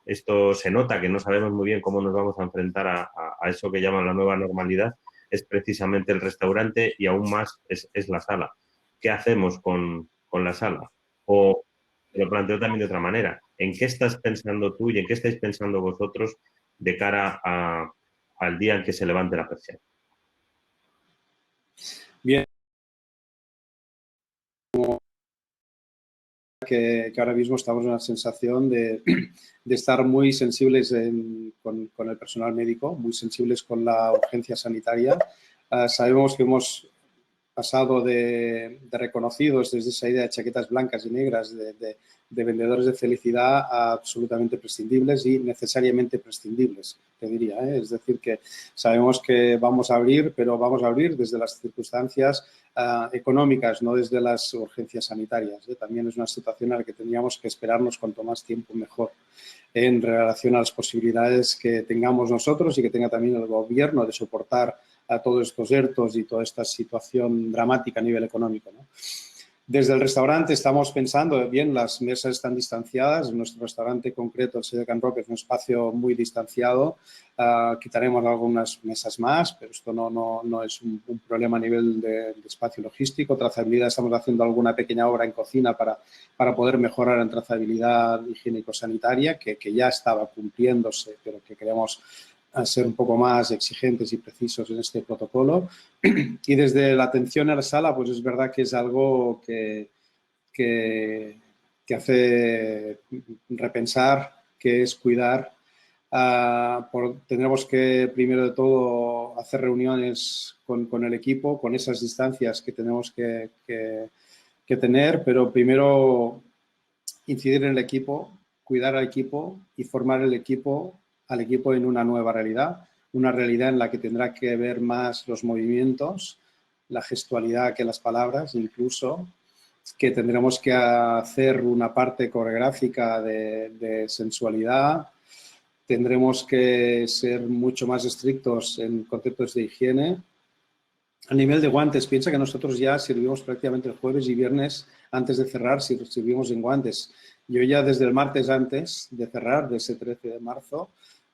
esto se nota, que no sabemos muy bien cómo nos vamos a enfrentar a eso que llaman la nueva normalidad, es precisamente el restaurante y aún más es la sala. ¿Qué hacemos con la sala? O lo planteo también de otra manera. ¿En qué estás pensando tú y en qué estáis pensando vosotros de cara al día en que se levante la persiana? Bien. Que ahora mismo estamos en una sensación de estar muy sensibles con el personal médico, muy sensibles con la urgencia sanitaria. Sabemos que hemos pasado de reconocidos desde esa idea de chaquetas blancas y negras, de vendedores de felicidad, a absolutamente prescindibles y necesariamente prescindibles, te diría, ¿eh? Es decir, que sabemos que vamos a abrir, pero vamos a abrir desde las circunstancias económicas, no desde las urgencias sanitarias, ¿eh? También es una situación a la que tendríamos que esperarnos cuanto más tiempo mejor en relación a las posibilidades que tengamos nosotros y que tenga también el gobierno de soportar a todos estos ERTOs y toda esta situación dramática a nivel económico, ¿no? Desde el restaurante estamos pensando, bien, las mesas están distanciadas, en nuestro restaurante concreto, el Sede Can Roca, es un espacio muy distanciado, quitaremos algunas mesas más, pero esto no es un problema a nivel de espacio logístico. Trazabilidad, estamos haciendo alguna pequeña obra en cocina para poder mejorar en trazabilidad higiénico-sanitaria, que ya estaba cumpliéndose, pero que queremos a ser un poco más exigentes y precisos en este protocolo. Y desde la atención a la sala, pues es verdad que es algo que hace repensar, que es cuidar. Tendremos que, primero de todo, hacer reuniones con el equipo, con esas distancias que tenemos que tener, pero primero incidir en el equipo, cuidar al equipo y formar al equipo en una nueva realidad, una realidad en la que tendrá que ver más los movimientos, la gestualidad que las palabras, incluso, que tendremos que hacer una parte coreográfica de sensualidad, tendremos que ser mucho más estrictos en conceptos de higiene A nivel de guantes, piensa que nosotros ya servimos prácticamente el jueves y viernes antes de cerrar, si servimos en guantes. Yo ya desde el martes antes de cerrar, de ese 13 de marzo,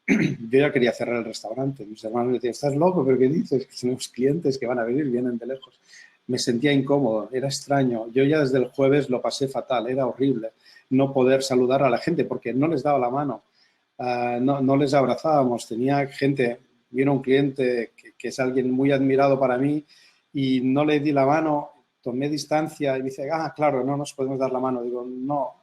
yo ya quería cerrar el restaurante. Mis hermanos me decían, ¿estás loco? ¿Pero qué dices? Que tenemos clientes que van a venir, vienen de lejos. Me sentía incómodo, era extraño. Yo ya desde el jueves lo pasé fatal, era horrible no poder saludar a la gente porque no les daba la mano, no les abrazábamos. Tenía gente, vino un cliente que es alguien muy admirado para mí y no le di la mano, tomé distancia y me dice, claro, no nos podemos dar la mano. Digo, no.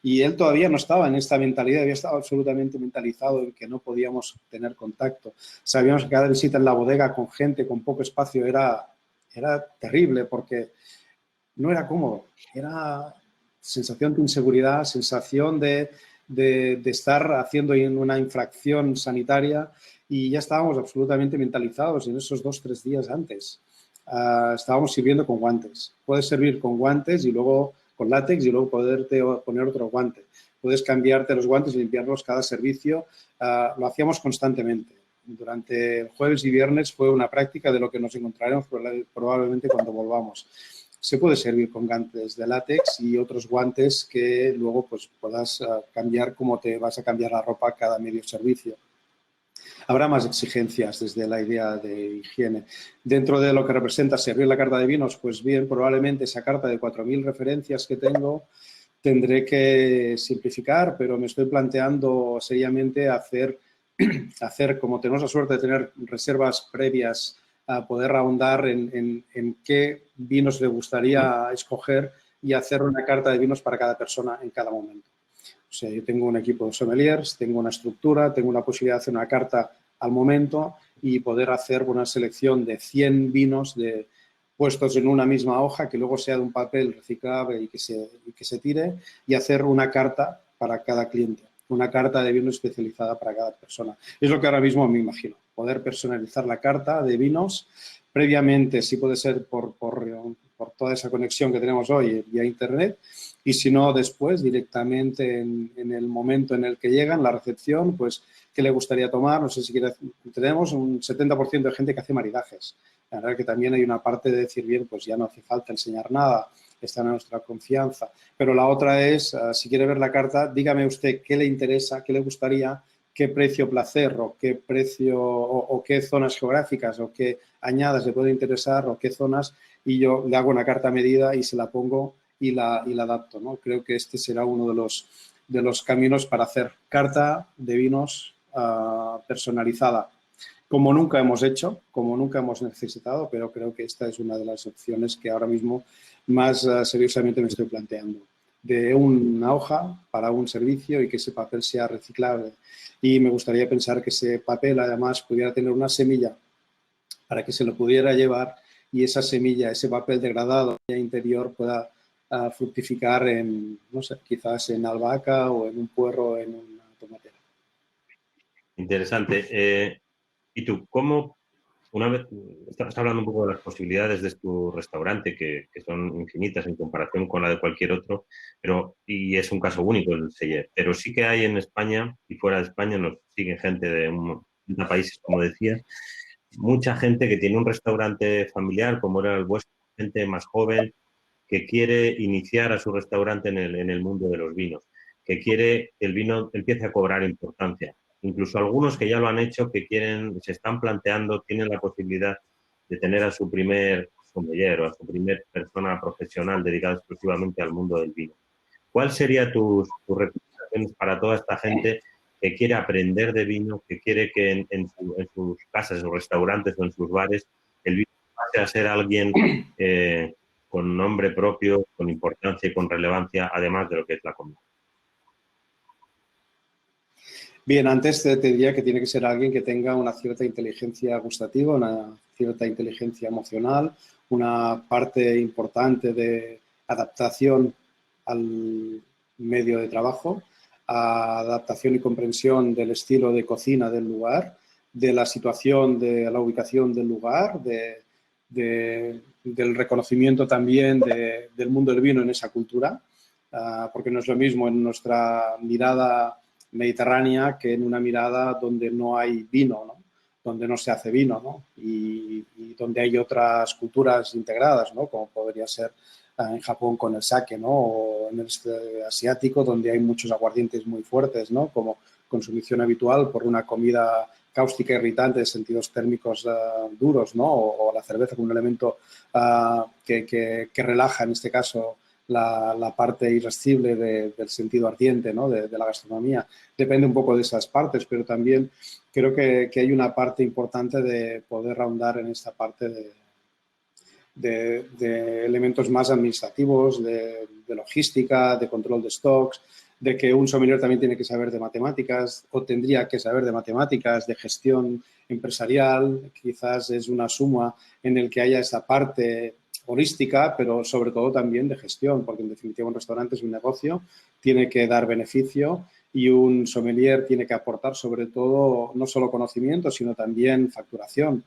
Y él todavía no estaba en esta mentalidad, había estado absolutamente mentalizado en que no podíamos tener contacto. Sabíamos que cada visita en la bodega con gente, con poco espacio, era terrible porque no era cómodo, era sensación de inseguridad, sensación de estar haciendo una infracción sanitaria y ya estábamos absolutamente mentalizados en esos 2 o 3 días antes. Estábamos sirviendo con guantes. Puedes servir con guantes y luego con látex y luego poderte poner otro guante. Puedes cambiarte los guantes y limpiarlos cada servicio. Lo hacíamos constantemente. Durante el jueves y viernes fue una práctica de lo que nos encontraremos probablemente cuando volvamos. Se puede servir con guantes de látex y otros guantes que luego pues, puedas cambiar como te vas a cambiar la ropa cada medio servicio. Habrá más exigencias desde la idea de higiene. Dentro de lo que representa servir la carta de vinos, pues bien, probablemente esa carta de 4.000 referencias que tengo tendré que simplificar, pero me estoy planteando seriamente hacer como tenemos la suerte de tener reservas previas, a poder ahondar en qué vinos le gustaría escoger y hacer una carta de vinos para cada persona en cada momento. O sea, yo tengo un equipo de sommeliers, tengo una estructura, tengo una posibilidad de hacer una carta al momento y poder hacer una selección de 100 vinos puestos en una misma hoja, que luego sea de un papel reciclable y que se tire, y hacer una carta para cada cliente, una carta de vino especializada para cada persona. Es lo que ahora mismo me imagino, poder personalizar la carta de vinos previamente, si puede ser por toda esa conexión que tenemos hoy vía Internet, y si no, después, directamente en el momento en el que llegan, la recepción, pues, ¿qué le gustaría tomar? No sé si tenemos un 70% de gente que hace maridajes. La verdad que también hay una parte de decir, bien, pues ya no hace falta enseñar nada, está en nuestra confianza. Pero la otra es, si quiere ver la carta, dígame usted qué le interesa, qué le gustaría, qué precio placer o qué precio o qué zonas geográficas o qué añadas le puede interesar o qué zonas, y yo le hago una carta a medida y se la pongo y la adapto, ¿no? Creo que este será uno de los caminos para hacer carta de vinos personalizada, como nunca hemos hecho, como nunca hemos necesitado, pero creo que esta es una de las opciones que ahora mismo más seriosamente me estoy planteando. De una hoja para un servicio y que ese papel sea reciclable. Y me gustaría pensar que ese papel además pudiera tener una semilla para que se lo pudiera llevar y esa semilla, ese papel degradado interior pueda fructificar en, no sé, quizás en albahaca o en un puerro, en una tomatera. Interesante. ¿Y tú cómo, una vez, estás hablando un poco de las posibilidades de tu restaurante, que son infinitas en comparación con la de cualquier otro, y es un caso único el Cellet, pero sí que hay en España y fuera de España, nos sigue gente de países, como decías, mucha gente que tiene un restaurante familiar, como era el vuestro, gente más joven, que quiere iniciar a su restaurante en el mundo de los vinos, que quiere que el vino empiece a cobrar importancia. Incluso algunos que ya lo han hecho, que se están planteando, tienen la posibilidad de tener a su primer sommelier o a su primer persona profesional dedicada exclusivamente al mundo del vino. ¿Cuál sería tus recomendaciones para toda esta gente que quiere aprender de vino, que quiere que en sus casas, en sus restaurantes o en sus bares, el vino pase a ser alguien con nombre propio, con importancia y con relevancia, además de lo que es la comida? Bien, antes te diría que tiene que ser alguien que tenga una cierta inteligencia gustativa, una cierta inteligencia emocional, una parte importante de adaptación al medio de trabajo, adaptación y comprensión del estilo de cocina del lugar, de la situación, de la ubicación del lugar, del reconocimiento también del mundo del vino en esa cultura, porque no es lo mismo en nuestra mirada mediterránea que en una mirada donde no hay vino, ¿no? Donde no se hace vino, ¿no? Y donde hay otras culturas integradas, ¿no? Como podría ser en Japón con el sake, ¿no? O en el este asiático, donde hay muchos aguardientes muy fuertes, ¿no? Como consumición habitual por una comida cáustica irritante de sentidos térmicos duros, ¿no? O la cerveza como un elemento que relaja, en este caso, la parte irascible del sentido ardiente, ¿no? de la gastronomía. Depende un poco de esas partes, pero también creo que hay una parte importante de poder ahondar en esta parte de elementos más administrativos, de logística, de control de stocks, de que un sommelier también tiene que saber de matemáticas o tendría que saber de matemáticas, de gestión empresarial, quizás es una suma en el que haya esa parte holística, pero sobre todo también de gestión, porque en definitiva un restaurante es un negocio, tiene que dar beneficio y un sommelier tiene que aportar sobre todo no solo conocimiento, sino también facturación.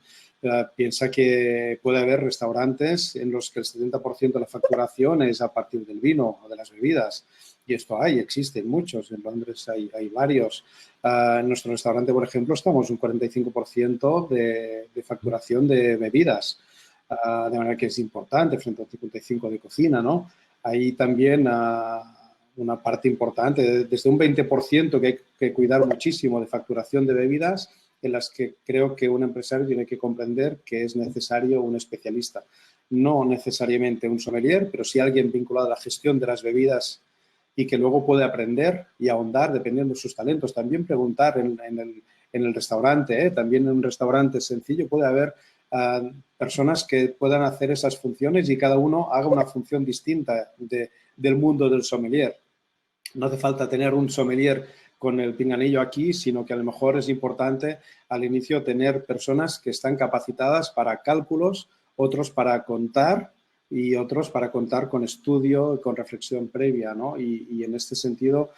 Piensa que puede haber restaurantes en los que el 70% de la facturación es a partir del vino o de las bebidas. Y esto existen muchos. En Londres hay varios. En nuestro restaurante, por ejemplo, estamos un 45% de facturación de bebidas. De manera que es importante frente al 55% de cocina, ¿no? Hay también una parte importante, desde un 20% que hay que cuidar muchísimo de facturación de bebidas, en las que creo que un empresario tiene que comprender que es necesario un especialista. No necesariamente un sommelier, pero sí alguien vinculado a la gestión de las bebidas y que luego puede aprender y ahondar dependiendo de sus talentos. También preguntar en el restaurante, también en un restaurante sencillo puede haber personas que puedan hacer esas funciones y cada uno haga una función distinta del mundo del sommelier. No hace falta tener un sommelier con el pinganillo aquí, sino que a lo mejor es importante al inicio tener personas que están capacitadas para cálculos, otros para contar y otros para contar con estudio y con reflexión previa, ¿no? Y en este sentido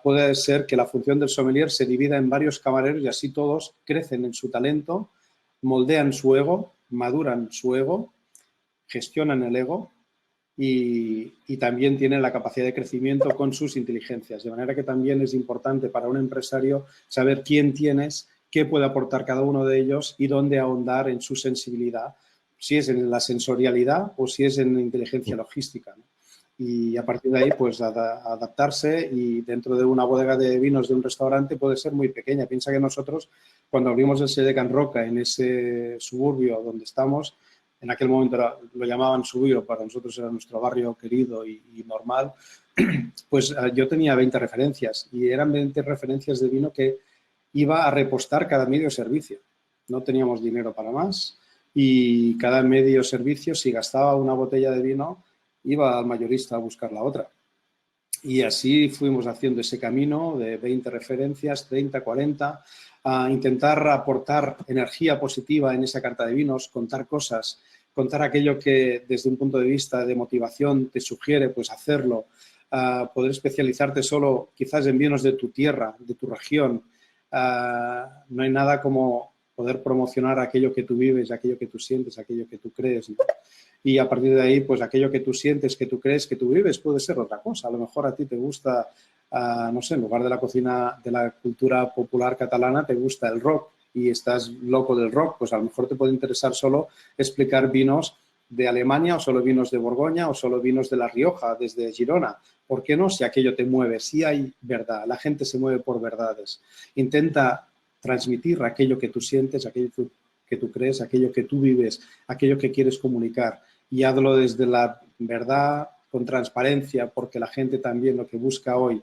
puede ser que la función del sommelier se divida en varios camareros y así todos crecen en su talento, moldean su ego, maduran su ego, gestionan el ego y también tienen la capacidad de crecimiento con sus inteligencias. De manera que también es importante para un empresario saber quién tienes, qué puede aportar cada uno de ellos y dónde ahondar en su sensibilidad, si es en la sensorialidad o si es en la inteligencia logística, ¿no? Y a partir de ahí, pues adaptarse y dentro de una bodega de vinos de un restaurante puede ser muy pequeña. Piensa que nosotros, cuando abrimos el sede de Can Roca en ese suburbio donde estamos, en aquel momento lo llamaban suburbio, para nosotros era nuestro barrio querido y normal, pues yo tenía 20 referencias y eran 20 referencias de vino que iba a repostar cada medio servicio. No teníamos dinero para más y cada medio servicio, si gastaba una botella de vino, iba al mayorista a buscar la otra. Y así fuimos haciendo ese camino de 20 referencias, 30, 40, a intentar aportar energía positiva en esa carta de vinos, contar cosas, contar aquello que desde un punto de vista de motivación te sugiere pues hacerlo, poder especializarte solo quizás en vinos de tu tierra, de tu región. No hay nada como poder promocionar aquello que tú vives, aquello que tú sientes, aquello que tú crees, ¿no? Y a partir de ahí, pues aquello que tú sientes, que tú crees, que tú vives, puede ser otra cosa. A lo mejor a ti te gusta, no sé, en lugar de la cocina, de la cultura popular catalana, te gusta el rock y estás loco del rock, pues a lo mejor te puede interesar solo explicar vinos de Alemania o solo vinos de Borgoña o solo vinos de La Rioja, desde Girona. ¿Por qué no? Si aquello te mueve, si hay verdad, la gente se mueve por verdades. Intenta transmitir aquello que tú sientes, aquello que tú crees, aquello que tú vives, aquello que quieres comunicar y hazlo desde la verdad, con transparencia, porque la gente también lo que busca hoy,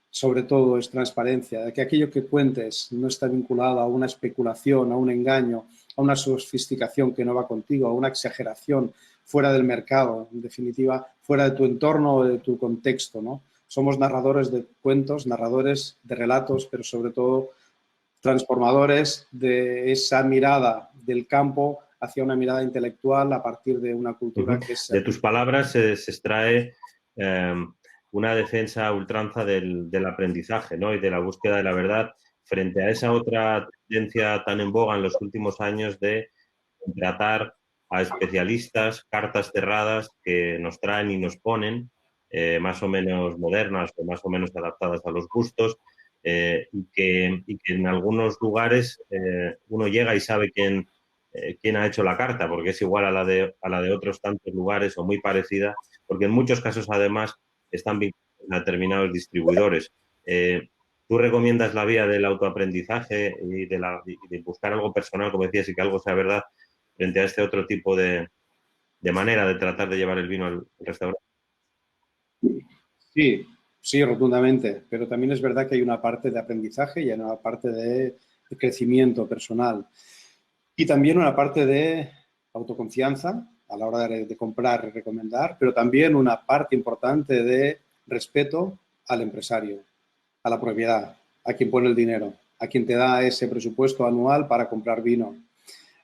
sobre todo, es transparencia, de que aquello que cuentes no está vinculado a una especulación, a un engaño, a una sofisticación que no va contigo, a una exageración fuera del mercado, en definitiva, fuera de tu entorno o de tu contexto, ¿no? Somos narradores de cuentos, narradores de relatos, pero sobre todo transformadores de esa mirada del campo hacia una mirada intelectual a partir de una cultura que es... De tus palabras se extrae una defensa a ultranza del aprendizaje, ¿no? Y de la búsqueda de la verdad frente a esa otra tendencia tan en boga en los últimos años de tratar a especialistas, cartas cerradas que nos traen y nos ponen, más o menos modernas o más o menos adaptadas a los gustos, y que en algunos lugares uno llega y sabe quién quién ha hecho la carta, porque es igual a la de otros tantos lugares o muy parecida, porque en muchos casos además están vinculados a determinados distribuidores. ¿Tú recomiendas la vía del autoaprendizaje y de buscar algo personal, como decías, y que algo sea verdad, frente a este otro tipo de manera de tratar de llevar el vino al restaurante? Sí, sí, rotundamente, pero también es verdad que hay una parte de aprendizaje y hay una parte de crecimiento personal y también una parte de autoconfianza a la hora de comprar y recomendar, pero también una parte importante de respeto al empresario, a la propiedad, a quien pone el dinero, a quien te da ese presupuesto anual para comprar vino,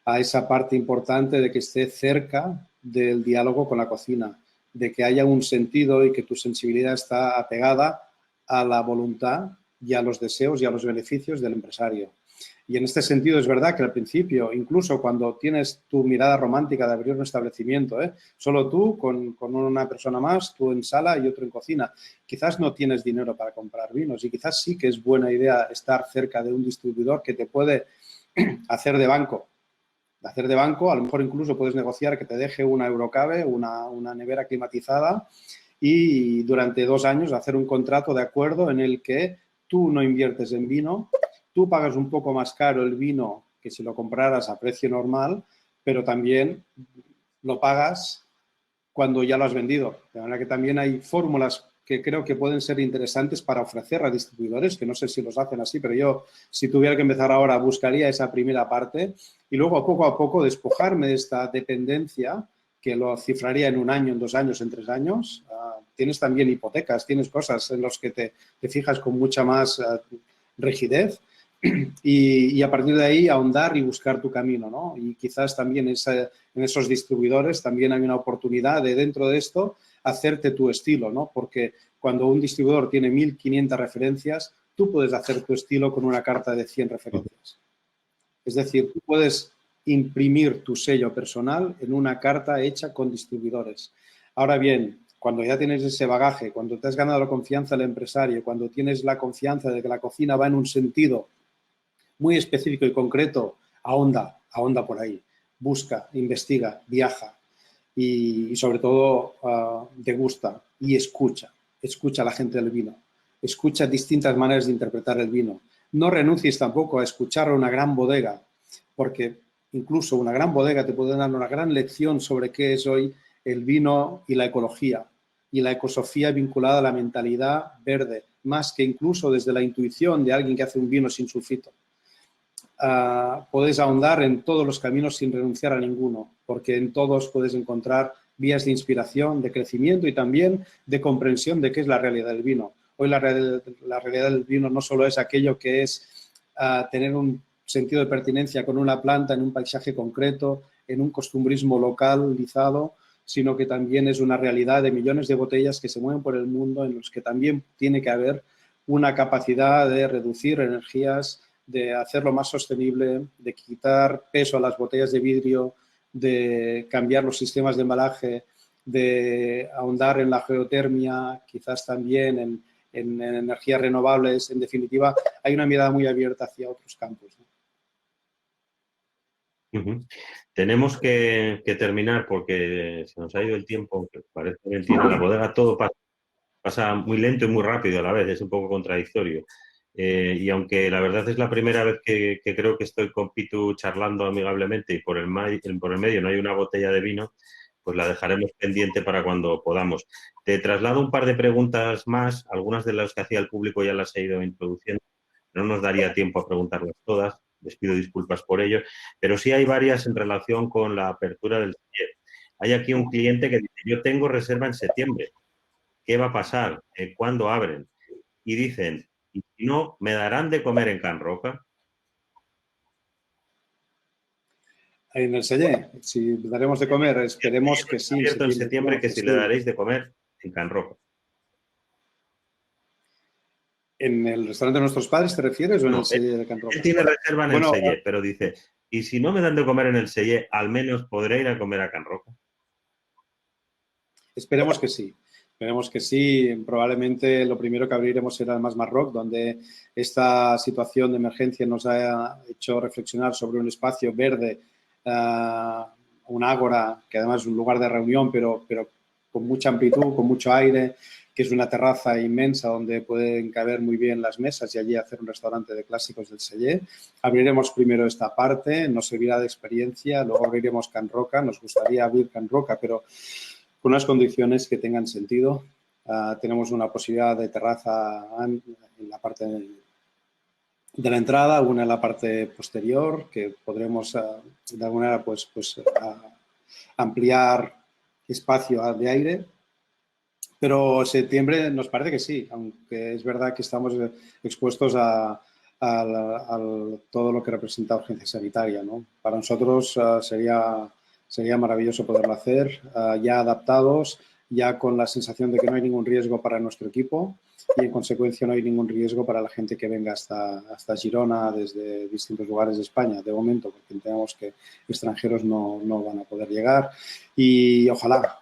a esa parte importante de que esté cerca del diálogo con la cocina, de que haya un sentido y que tu sensibilidad está apegada a la voluntad y a los deseos y a los beneficios del empresario. Y en este sentido es verdad que al principio, incluso cuando tienes tu mirada romántica de abrir un establecimiento, solo tú con una persona más, tú en sala y otro en cocina, quizás no tienes dinero para comprar vinos y quizás sí que es buena idea estar cerca de un distribuidor que te puede hacer de banco. A lo mejor incluso puedes negociar que te deje una Eurocave, una nevera climatizada y durante 2 años hacer un contrato de acuerdo en el que tú no inviertes en vino, tú pagas un poco más caro el vino que si lo compraras a precio normal, pero también lo pagas cuando ya lo has vendido. De manera que también hay fórmulas que creo que pueden ser interesantes para ofrecer a distribuidores, que no sé si los hacen así, pero yo, si tuviera que empezar ahora, buscaría esa primera parte y luego a poco despojarme de esta dependencia que lo cifraría en 1 año, en 2 años, en 3 años. Tienes también hipotecas, tienes cosas en las que te fijas con mucha más rigidez y a partir de ahí ahondar y buscar tu camino, ¿no? Y quizás también en esos distribuidores también hay una oportunidad de dentro de esto hacerte tu estilo, ¿no? Porque cuando un distribuidor tiene 1.500 referencias, tú puedes hacer tu estilo con una carta de 100 referencias. Es decir, tú puedes imprimir tu sello personal en una carta hecha con distribuidores. Ahora bien, cuando ya tienes ese bagaje, cuando te has ganado la confianza del empresario, cuando tienes la confianza de que la cocina va en un sentido muy específico y concreto, ahonda por ahí, busca, investiga, viaja y sobre todo degusta y escucha a la gente del vino, escucha distintas maneras de interpretar el vino. No renuncies tampoco a escuchar a una gran bodega, porque incluso una gran bodega te puede dar una gran lección sobre qué es hoy el vino y la ecología y la ecosofía vinculada a la mentalidad verde, más que incluso desde la intuición de alguien que hace un vino sin sulfito. Puedes ahondar en todos los caminos sin renunciar a ninguno, porque en todos puedes encontrar vías de inspiración, de crecimiento y también de comprensión de qué es la realidad del vino. Hoy la realidad del vino no solo es aquello que es tener un sentido de pertinencia con una planta en un paisaje concreto, en un costumbrismo localizado, sino que también es una realidad de millones de botellas que se mueven por el mundo en los que también tiene que haber una capacidad de reducir energías, de hacerlo más sostenible, de quitar peso a las botellas de vidrio, de cambiar los sistemas de embalaje, de ahondar en la geotermia, quizás también en energías renovables. En definitiva, hay una mirada muy abierta hacia otros campos, ¿no? Tenemos que terminar porque se nos ha ido el tiempo, que parece que tiene la bodega, todo pasa muy lento y muy rápido a la vez, es un poco contradictorio. Y aunque la verdad es la primera vez que creo que estoy con Pitu charlando amigablemente y por el medio no hay una botella de vino, pues la dejaremos pendiente para cuando podamos. Te traslado un par de preguntas más, algunas de las que hacía el público ya las he ido introduciendo, no nos daría tiempo a preguntarlas todas, les pido disculpas por ello, pero sí hay varias en relación con la apertura del taller. Hay aquí un cliente que dice, yo tengo reserva en septiembre, ¿qué va a pasar? ¿Cuándo abren? Y dicen, ¿y si no, me darán de comer en Can Roca? En el Sellé, si daremos de comer, esperemos que sí, en Abierto en septiembre. septiembre Bueno, que pues si le sí. daréis de comer en Can Roca. ¿En el restaurante de nuestros padres te refieres o en el No, Sellé de Can él Roca? tiene reserva en el Bueno, Sellé, pero dice, y si no me dan de comer en el Sellé, al menos podré ir a comer a Can Roca. esperemos que sí. Esperemos que sí. Probablemente lo primero que abriremos será el Mas Marroc, donde esta situación de emergencia nos ha hecho reflexionar sobre un espacio verde un ágora, que además es un lugar de reunión, pero con mucha amplitud, con mucho aire, que es una terraza inmensa donde pueden caber muy bien las mesas y allí hacer un restaurante de clásicos del Sallé. Abriremos primero esta parte, nos servirá de experiencia, luego abriremos Can Roca, nos gustaría abrir Can Roca, pero con unas condiciones que tengan sentido. Tenemos una posibilidad de terraza en la parte de la entrada, una en la parte posterior, que podremos de alguna manera pues ampliar espacio de aire. Pero septiembre nos parece que sí, aunque es verdad que estamos expuestos a todo lo que representa urgencia sanitaria, ¿no? Para nosotros sería maravilloso poderlo hacer, ya adaptados, ya con la sensación de que no hay ningún riesgo para nuestro equipo y, en consecuencia, no hay ningún riesgo para la gente que venga hasta Girona desde distintos lugares de España, de momento, porque entendemos que extranjeros no van a poder llegar. Y ojalá,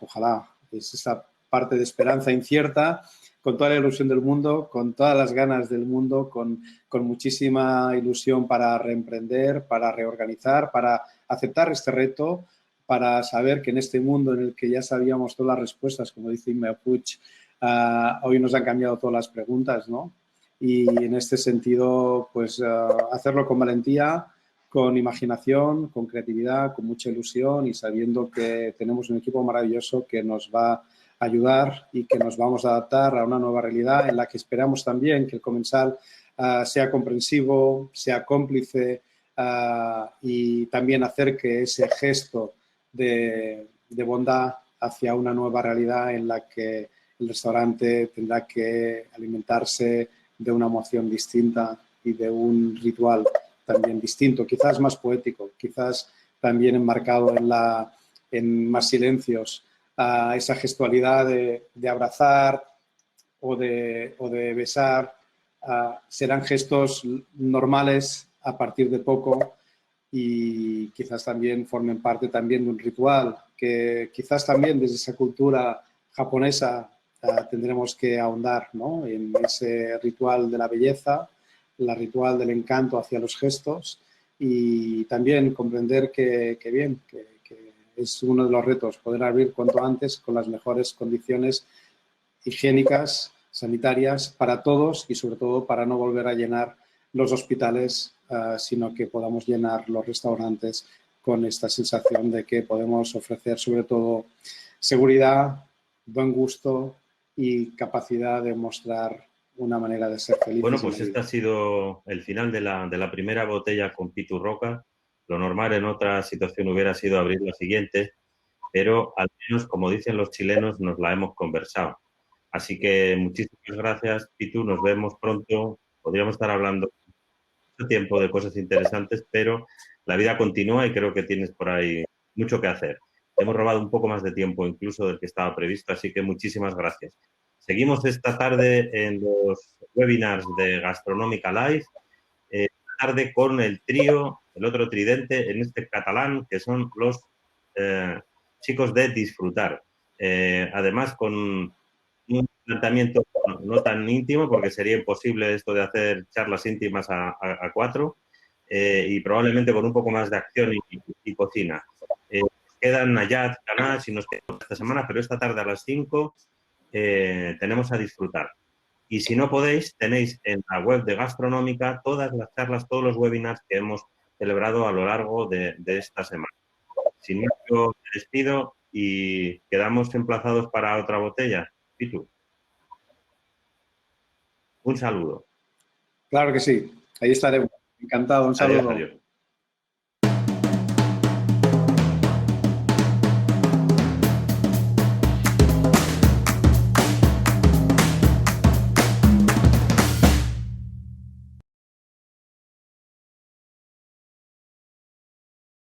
es esa parte de esperanza incierta, con toda la ilusión del mundo, con todas las ganas del mundo, con muchísima ilusión para reemprender, para reorganizar, para aceptar este reto, para saber que en este mundo en el que ya sabíamos todas las respuestas, como dice Imre Puig, hoy nos han cambiado todas las preguntas, ¿no? Y en este sentido, pues hacerlo con valentía, con imaginación, con creatividad, con mucha ilusión y sabiendo que tenemos un equipo maravilloso que nos va a ayudar y que nos vamos a adaptar a una nueva realidad en la que esperamos también que el comensal sea comprensivo, sea cómplice y también acerque ese gesto de bondad hacia una nueva realidad en la que el restaurante tendrá que alimentarse de una emoción distinta y de un ritual también distinto, quizás más poético, quizás también enmarcado en más silencios, esa gestualidad de abrazar o de besar, serán gestos normales a partir de poco y quizás también formen parte también de un ritual que quizás también desde esa cultura japonesa tendremos que ahondar, ¿no? En ese ritual de la belleza, el ritual del encanto hacia los gestos y también comprender que es uno de los retos, poder abrir cuanto antes con las mejores condiciones higiénicas, sanitarias para todos y sobre todo para no volver a llenar los hospitales, sino que podamos llenar los restaurantes con esta sensación de que podemos ofrecer sobre todo seguridad, buen gusto y capacidad de mostrar una manera de ser felices. Bueno, pues este ha sido el final de la primera botella con Pitu Roca. Lo normal en otra situación hubiera sido abrir la siguiente, pero al menos, como dicen los chilenos, nos la hemos conversado. Así que muchísimas gracias, Pitu. Nos vemos pronto. Podríamos estar hablando mucho tiempo de cosas interesantes, pero la vida continúa y creo que tienes por ahí mucho que hacer. Hemos robado un poco más de tiempo incluso del que estaba previsto, así que muchísimas gracias. Seguimos esta tarde en los webinars de Gastronómica Live, esta tarde con el trío, el otro tridente, en este catalán, que son los chicos de Disfrutar. Además, con un planteamiento no tan íntimo, porque sería imposible esto de hacer charlas íntimas a cuatro, y probablemente con un poco más de acción y cocina. Quedan Nayat, Ganache y nos quedamos esta semana, pero esta tarde a las 5 tenemos a Disfrutar. Y si no podéis, tenéis en la web de Gastronómica todas las charlas, todos los webinars que hemos celebrado a lo largo de esta semana. Sin más, yo me despido y quedamos emplazados para otra botella. Pitu. Un saludo. Claro que sí. Ahí estaremos. Encantado. Un saludo. Adiós, adiós.